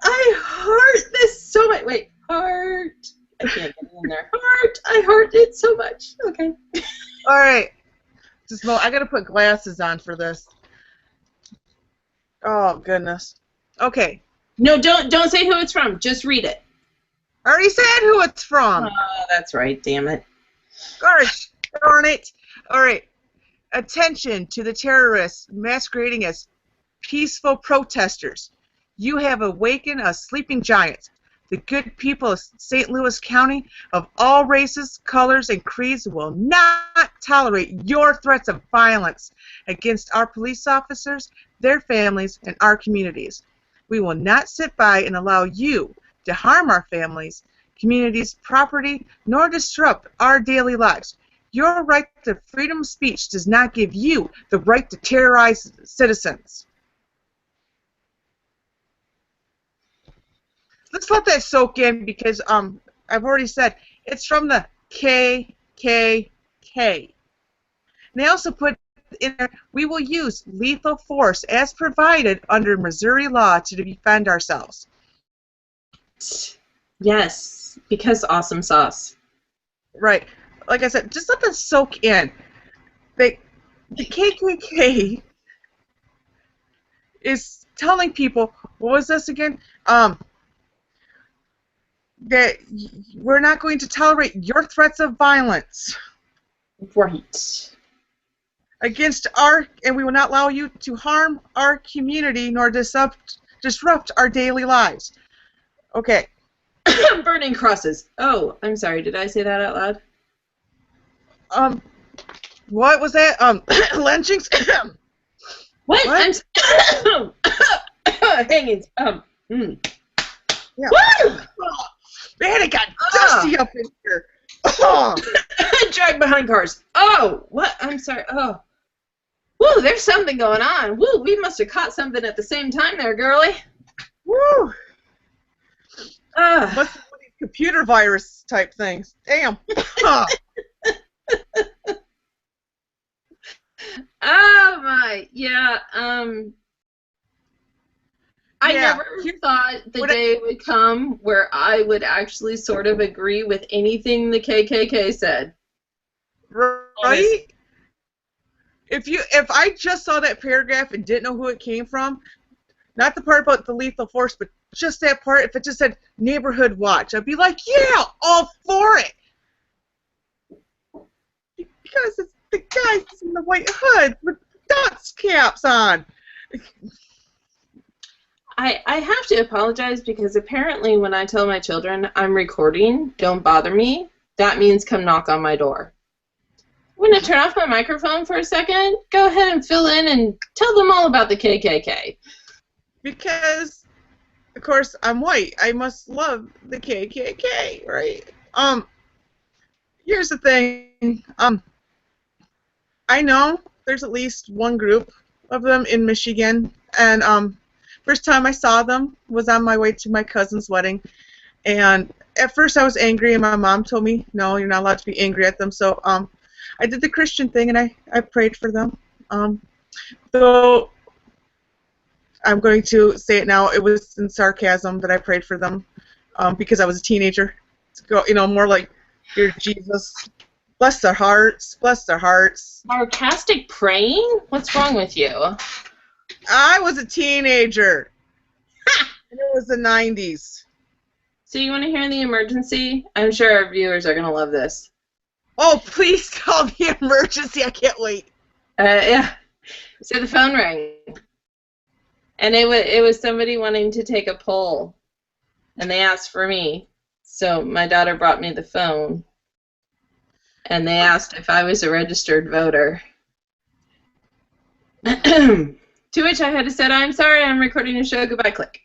I heart this so much. Wait, heart. I can't get it in there. Heart. I heart it so much. Okay. All right. Just I gotta put glasses on for this. Oh goodness. Okay. No, don't say who it's from. Just read it. I already said who it's from. Oh, that's right. Damn it. Gosh, darn it. All right. Attention to the terrorists masquerading as peaceful protesters. You have awakened a sleeping giant. The good people of St. Louis County of all races, colors, and creeds will not tolerate your threats of violence against our police officers, their families, and our communities. We will not sit by and allow you to harm our families, communities, property, nor disrupt our daily lives. Your right to freedom of speech does not give you the right to terrorize citizens. Let's let that soak in because I've already said it's from the KKK. And they also put in there, we will use lethal force as provided under Missouri law to defend ourselves. Yes, because awesome sauce. Right. Like I said, just let that soak in. The KKK is telling people, what was this again? That we're not going to tolerate your threats of violence. Right. Against and we will not allow you to harm our community nor disrupt our daily lives. Okay. Burning crosses. Oh, I'm sorry. Did I say that out loud? What was that? Lynchings? What? What? Hangings. Yeah. Woo! Man, it got dusty up in here. Drag behind cars. Oh, what? I'm sorry. Oh. Woo, there's something going on. Woo, we must have caught something at the same time there, girlie. Woo! Must be one of these computer virus type things. Damn. Oh my, yeah. I never thought the day would come where I would actually sort of agree with anything the KKK said. Right? If I just saw that paragraph and didn't know who it came from, not the part about the lethal force, but just that part, if it just said neighborhood watch, I'd be like, yeah, all for it. Because it's the guys in the white hoods with dunce caps on. I have to apologize because apparently when I tell my children I'm recording, don't bother me, that means come knock on my door. I'm going to turn off my microphone for a second. Go ahead and fill in and tell them all about the KKK. Because, of course, I'm white. I must love the KKK, right? Here's the thing. I know there's at least one group of them in Michigan, and first time I saw them was on my way to my cousin's wedding, and at first I was angry, and my mom told me, no, you're not allowed to be angry at them, so I did the Christian thing, and I prayed for them. Though I'm going to say it now, it was in sarcasm that I prayed for them because I was a teenager. To go, more like, dear Jesus, bless their hearts, bless their hearts. Sarcastic praying? What's wrong with you? I was a teenager. And it was the 90s. So you want to hear the emergency? I'm sure our viewers are going to love this. Oh, please call the emergency. I can't wait. Yeah. So the phone rang. And it was somebody wanting to take a poll. And they asked for me. So my daughter brought me the phone. And they asked if I was a registered voter. To which I had to say, I'm sorry, I'm recording a show. Goodbye, click.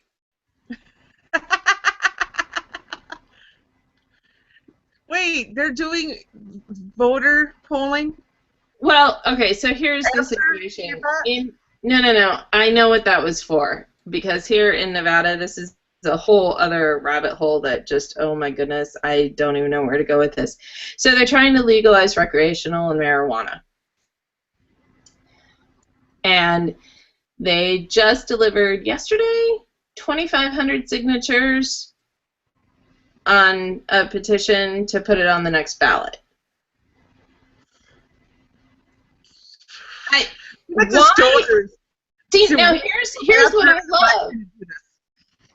Wait, they're doing voter polling? Well, okay, so here's the situation. No. I know what that was for. Because here in Nevada, this is a whole other rabbit hole that just, oh my goodness, I don't even know where to go with this. So they're trying to legalize recreational and marijuana. And they just delivered yesterday 2,500 signatures on a petition to put it on the next ballot. See, now here's what I love.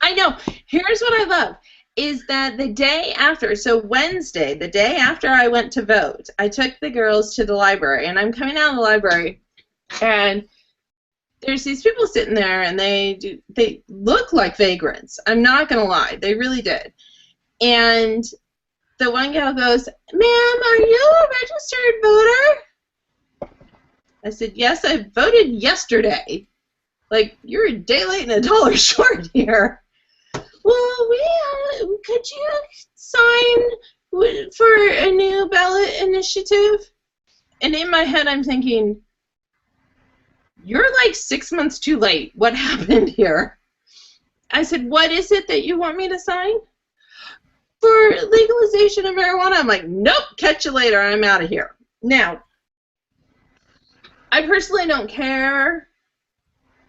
I know. Here's what I love is that the day after, so Wednesday, the day after I went to vote, I took the girls to the library, and I'm coming out of the library, and there's these people sitting there, and they look like vagrants. I'm not gonna lie, they really did. And the one gal goes, "Ma'am, are you a registered voter?" I said, "Yes, I voted yesterday." Like, you're a day late and $1 short here. Well, could you sign for a new ballot initiative? And in my head, I'm thinking, you're like 6 months too late. What happened here? I said, what is it that you want me to sign? For legalization of marijuana. I'm like, nope, catch you later. I'm out of here. Now, I personally don't care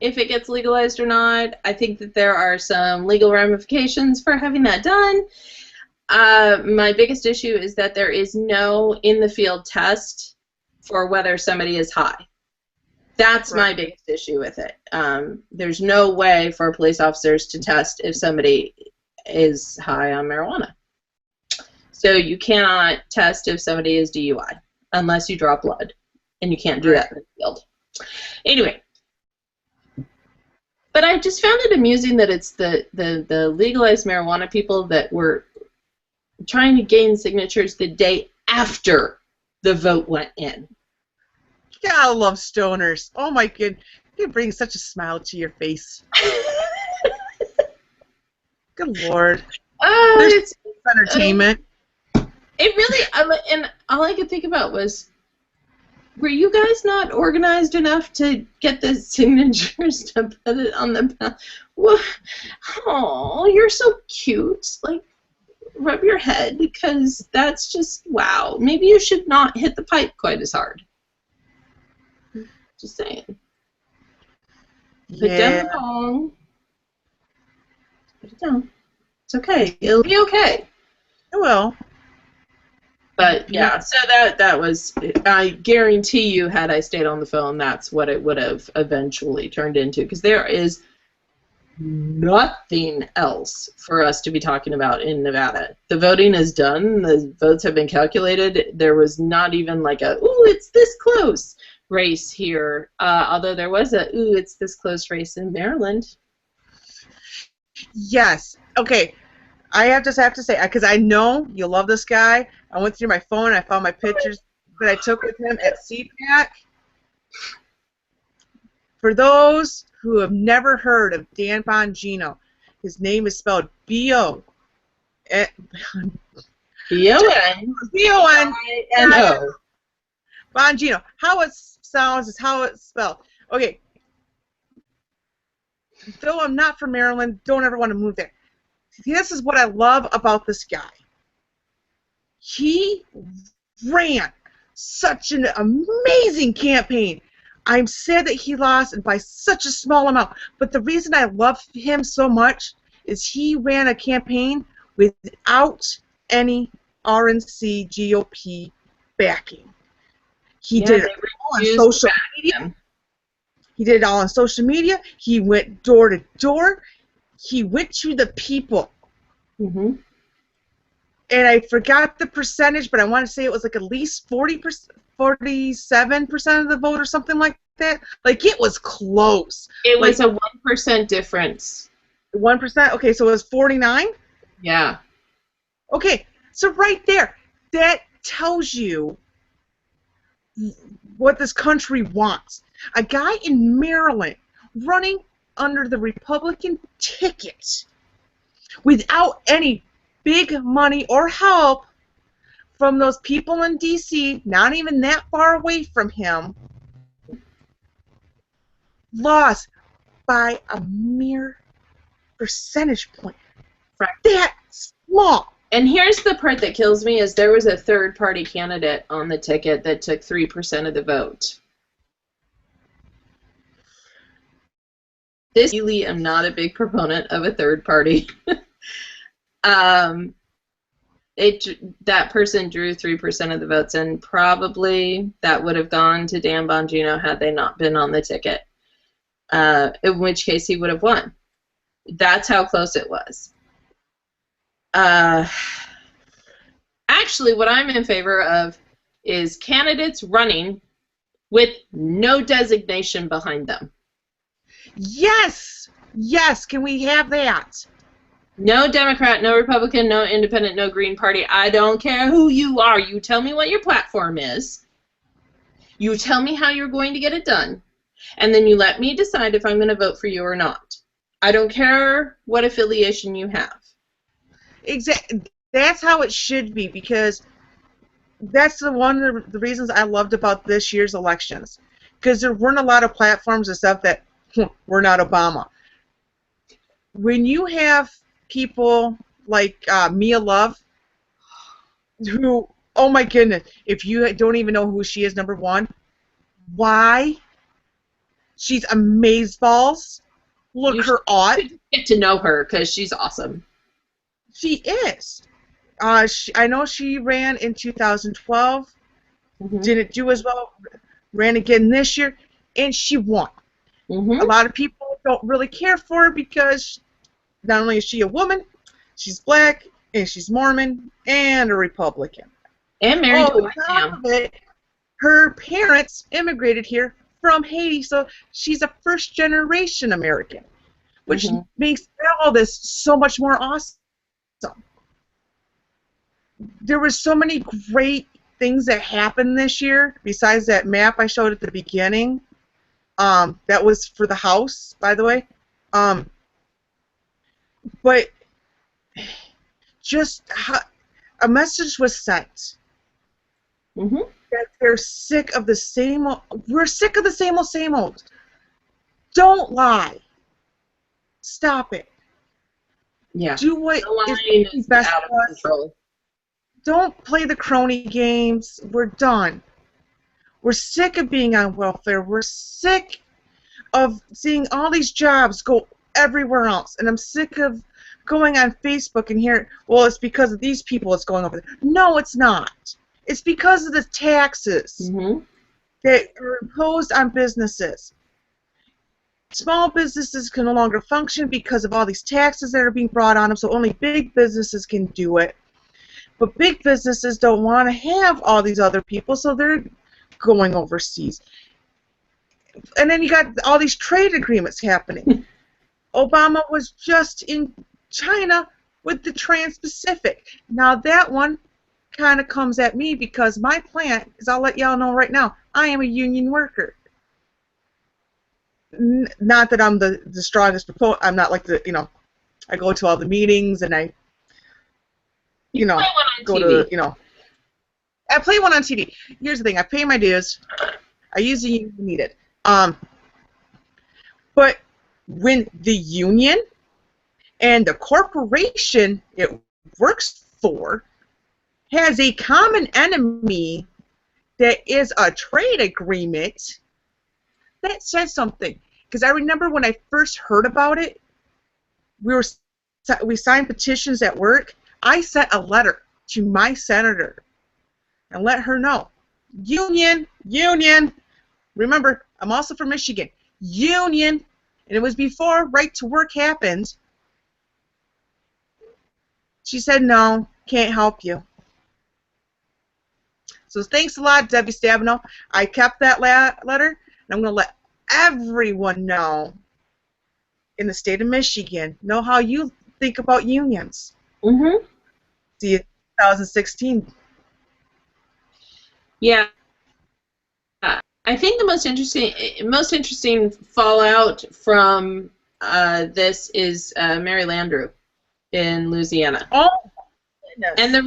if it gets legalized or not. I think that there are some legal ramifications for having that done. My biggest issue is that there is no in-the-field test for whether somebody is high. That's my biggest issue with it. There's no way for police officers to test if somebody is high on marijuana. So you cannot test if somebody is DUI unless you draw blood, and you can't do that in the field. Anyway, but I just found it amusing that it's the legalized marijuana people that were trying to gain signatures the day after the vote went in. Gotta love stoners. Oh my god, you bring such a smile to your face. Good Lord. There's entertainment. It really, and all I could think about was, were you guys not organized enough to get the signatures to put it on the ballot? Well, oh, you're so cute. Like, rub your head, because that's just, wow. Maybe you should not hit the pipe quite as hard. Just saying. Put down the bong. Put it down. It's okay. It'll be okay. It will. But yeah, so that was, I guarantee you, had I stayed on the phone, that's what it would have eventually turned into, because there is nothing else for us to be talking about in Nevada. The voting is done. The votes have been calculated. There was not even like a, ooh, it's this close race here, although there was a, ooh, it's this close race in Maryland. Yes. Okay. I just have to say, because I know you love this guy. I went through my phone and I found my pictures that I took with him at CPAC. For those who have never heard of Dan Bongino, his name is spelled B-O. B-O-N-B-O-N-N-O. Bongino. How it sounds is how it's spelled. Okay. Though I'm not from Maryland, don't ever want to move there. This is what I love about this guy. He ran such an amazing campaign. I'm sad that he lost by such a small amount. But the reason I love him so much is he ran a campaign without any RNC GOP backing. He did it all on social media. He did it all on social media. He went door to door. He went to the people. Mm-hmm. And I forgot the percentage, but I want to say it was like at least 40%, 47% of the vote or something like that. Like, it was close. It was a 1% difference. 1%? Okay, so it was 49? Yeah. Okay, so right there, that tells you what this country wants. A guy in Maryland running under the Republican ticket without any big money or help from those people in D.C., not even that far away from him, lost by a mere percentage point. Right. That small. And here's the part that kills me, is there was a third-party candidate on the ticket that took 3% of the vote. This really am not a big proponent of a third party. That person drew 3% of the votes, and probably that would have gone to Dan Bongino had they not been on the ticket, in which case he would have won. That's how close it was. Actually, what I'm in favor of is candidates running with no designation behind them. Yes! Yes, can we have that? No Democrat, no Republican, no Independent, no Green Party. I don't care who you are. You tell me what your platform is. You tell me how you're going to get it done. And then you let me decide if I'm going to vote for you or not. I don't care what affiliation you have. Exactly. That's how it should be, because that's one of the reasons I loved about this year's elections, because there weren't a lot of platforms and stuff that were not Obama. When you have people like Mia Love, who, oh my goodness, if you don't even know who she is, number one, why? She's amazeballs. Look, her art. Get to know her because she's awesome. She is. I know she ran in 2012, didn't do as well, ran again this year, and she won. A lot of people don't really care for her because not only is she a woman, she's black, and she's Mormon, and a Republican. And married to a white man. Her parents immigrated here from Haiti, so she's a first-generation American, which makes all this so much more awesome. There were so many great things that happened this year, besides that map I showed at the beginning. That was for the House, by the way. But just a message was sent. That they're sick of the same old. We're sick of the same old. Don't lie. Stop it. Yeah. Do what is best for us. Control. Don't play the crony games. We're done. We're sick of being on welfare. We're sick of seeing all these jobs go everywhere else. And I'm sick of going on Facebook and hearing, well, it's because of these people it's going over there. No, it's not. It's because of the taxes that are imposed on businesses. Small businesses can no longer function because of all these taxes that are being brought on them, so only big businesses can do it. But big businesses don't want to have all these other people, so they're going overseas. And then you got all these trade agreements happening. Obama was just in China with the Trans-Pacific. Now that one kind of comes at me because my plant, because I'll let y'all know right now, I am a union worker. Not that I'm the strongest proponent. I'm not like the, I go to all the meetings and I, go to, I play one on TV. Here's the thing, I pay my dues. I use the union when needed. But when the union and the corporation it works for has a common enemy that is a trade agreement, that says something. Because I remember when I first heard about it, we signed petitions at work. I sent a letter to my senator and let her know, union, remember, I'm also from Michigan, union, and it was before Right to Work happened. She said, no, can't help you. So thanks a lot, Debbie Stabenow. I kept that letter, and I'm going to let everyone know in the state of Michigan know how you think about unions. See you in 2016. Yeah. I think the most interesting fallout from this is Mary Landrieu in Louisiana. Oh, goodness. And the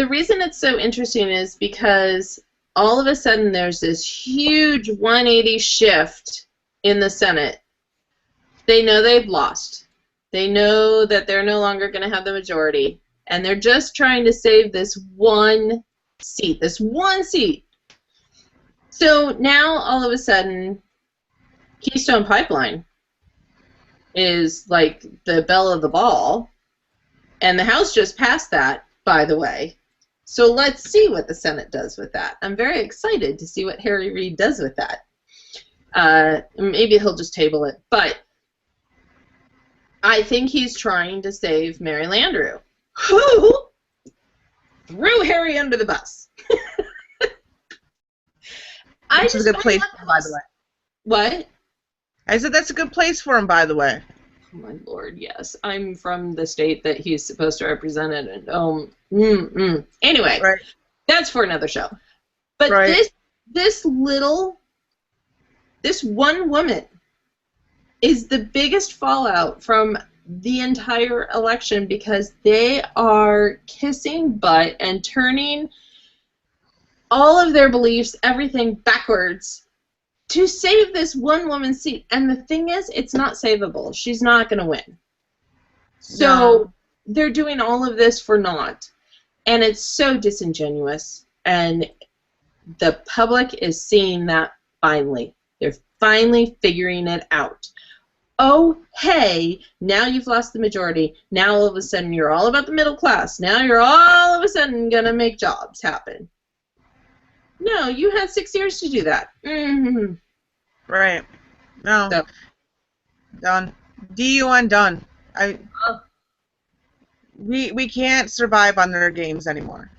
reason it's so interesting is because all of a sudden there's this huge 180 shift in the Senate. They know they've lost. They know that they're no longer going to have the majority, and they're just trying to save this one seat. So now all of a sudden, Keystone Pipeline is like the belle of the ball, and the House just passed that, by the way. So let's see what the Senate does with that. I'm very excited to see what Harry Reid does with that. Maybe he'll just table it, but I think he's trying to save Mary Landrieu, who threw Harry under the bus. That's a good place for him, by the way. What? I said that's a good place for him, by the way. Oh my lord, yes. I'm from the state that he's supposed to represent it, and anyway, right. That's for another show. But right. this one woman is the biggest fallout from the entire election because they are kissing butt and turning all of their beliefs, everything backwards to save this one woman's seat. And the thing is, it's not savable. She's not going to win. So they're doing all of this for naught. And it's so disingenuous. And the public is seeing that finally. They're finally figuring it out. Oh, hey, now you've lost the majority. Now all of a sudden you're all about the middle class. Now you're all of a sudden going to make jobs happen. No, you had 6 years to do that. Mm-hmm. Right. No. So. Done. DUN done. We can't survive on their games anymore.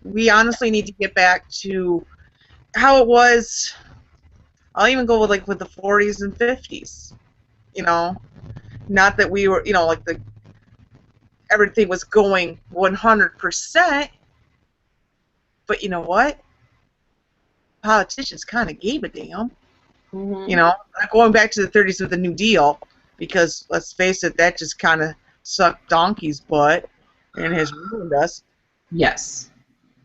We honestly need to get back to how it was. I'll even go with the 40s and 50s. You know, not that we were, everything was going 100%. But you know what? Politicians kind of gave a damn. Mm-hmm. You know, not going back to the 30s with the New Deal, because let's face it, that just kind of sucked donkey's butt and has ruined us. Yes.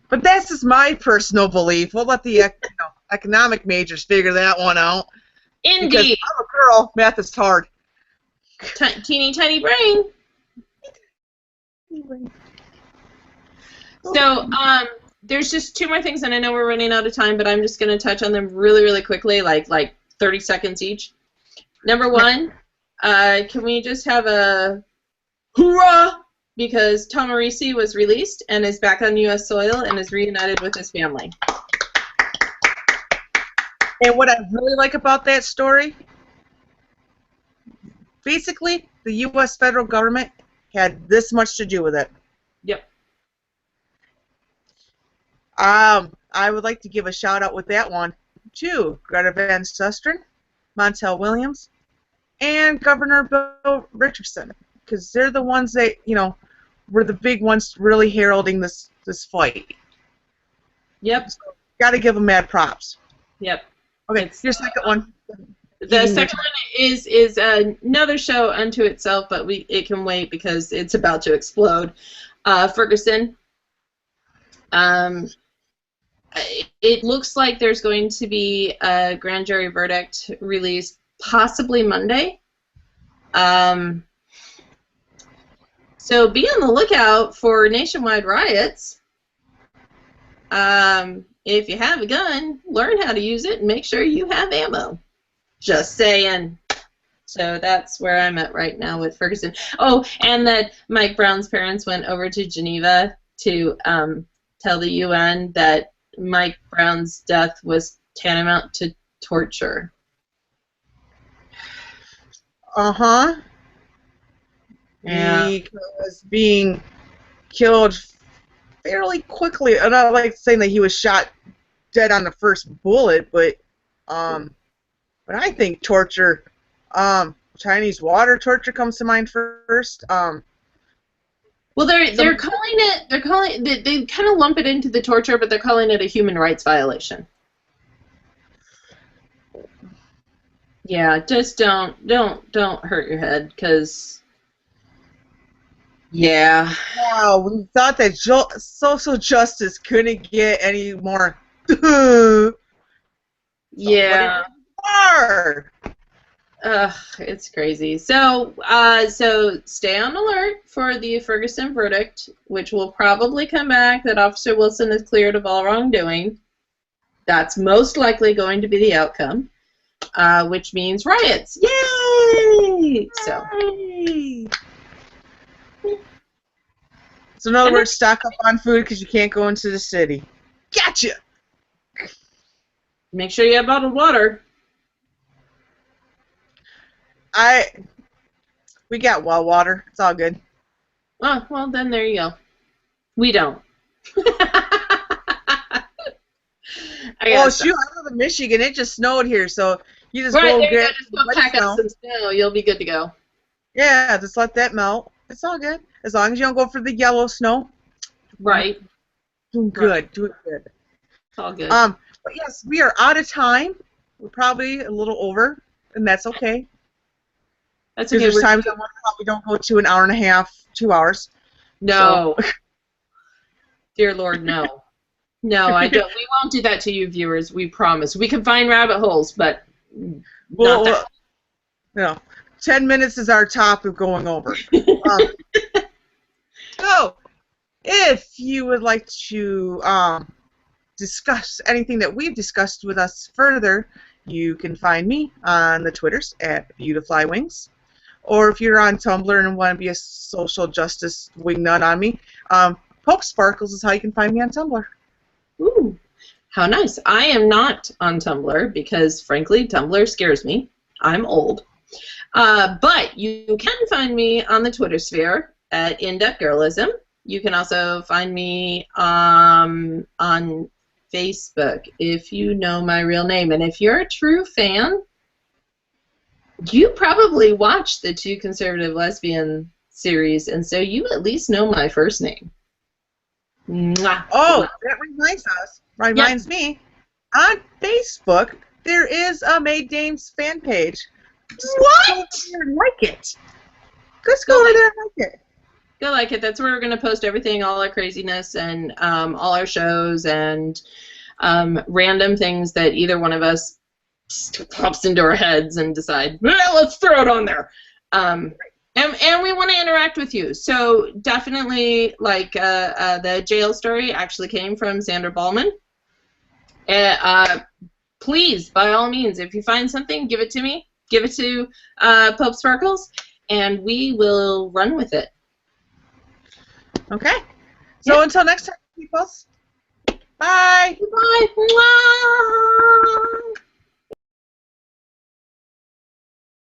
But that's just my personal belief. We'll let the economic majors figure that one out. Indeed. Because I'm a girl, math is hard. Teeny tiny brain. So, there's just 2 more things, and I know we're running out of time, but I'm just going to touch on them really, really quickly, like 30 seconds each. Number 1, can we just have a hoorah? Because Tom Morisi was released and is back on U.S. soil and is reunited with his family. And what I really like about that story, basically, the U.S. federal government had this much to do with it. Yep. I would like to give a shout out with that one to Greta Van Susteren, Montel Williams, and Governor Bill Richardson, because they're the ones that were the big ones really heralding this fight. Yep. So, got to give them mad props. Yep. Okay, your second one. The second one is another show unto itself, but it can wait because it's about to explode. Ferguson. It looks like there's going to be a grand jury verdict released possibly Monday. So be on the lookout for nationwide riots. If you have a gun, learn how to use it and make sure you have ammo. Just saying. So that's where I'm at right now with Ferguson. Oh, and that Mike Brown's parents went over to Geneva to tell the UN that Mike Brown's death was tantamount to torture. Uh-huh. Yeah. Because being killed fairly quickly, and I like saying that he was shot dead on the first bullet, but I think torture, Chinese water torture comes to mind first. Well, they're calling it. They kind of lump it into the torture, but they're calling it a human rights violation. Yeah, just don't hurt your head, because. Yeah. Wow, we thought that social justice couldn't get any more. Yeah. It's crazy. So stay on alert for the Ferguson verdict, which will probably come back that Officer Wilson is cleared of all wrongdoing. That's most likely going to be the outcome, which means riots. Yay! So in other words, stock up on food because you can't go into the city. Gotcha! Make sure you have bottled water. We got well water. It's all good. Oh, well, then there you go. We don't. Oh, shoot, I live in Michigan. It just snowed here, so you just go get just go pack up some snow. You'll be good to go. Yeah, just let that melt. It's all good. As long as you don't go for the yellow snow. Right. Doing good. Doing good. It's all good. But yes, we are out of time. We're probably a little over, and that's okay. That's okay. Because there's times I probably don't go to an hour and a half, 2 hours. No. So. Dear Lord, no. No, I don't. won't do that to you, viewers. We promise. We can find rabbit holes, but Well, not that. 10 minutes is our top of going over. So, if you would like to discuss anything that we've discussed with us further, you can find me on the Twitters at BeautiflyWings. Or if you're on Tumblr and want to be a social justice wingnut on me, Pope Sparkles is how you can find me on Tumblr. Ooh, how nice. I am not on Tumblr because, frankly, Tumblr scares me. I'm old. But you can find me on the Twitter sphere at InDepthGirlism. You can also find me on Facebook if you know my real name. And if you're a true fan, you probably watched the Two Conservative Lesbian series, and so you at least know my first name. Mwah. Oh, that reminds me, on Facebook, there is a Maid Dames fan page. What? Go over there and like it. Just go over there and like it. Go like it. That's where we're going to post everything, all our craziness, and all our shows, and random things that either one of us pops into our heads and decide, well, let's throw it on there. And we want to interact with you. So definitely, like, the jail story actually came from Sandra Ballman. Please, by all means, if you find something, give it to me. Give it to Pope Sparkles, and we will run with it. Okay. So until next time, people. Bye. Bye. Bye.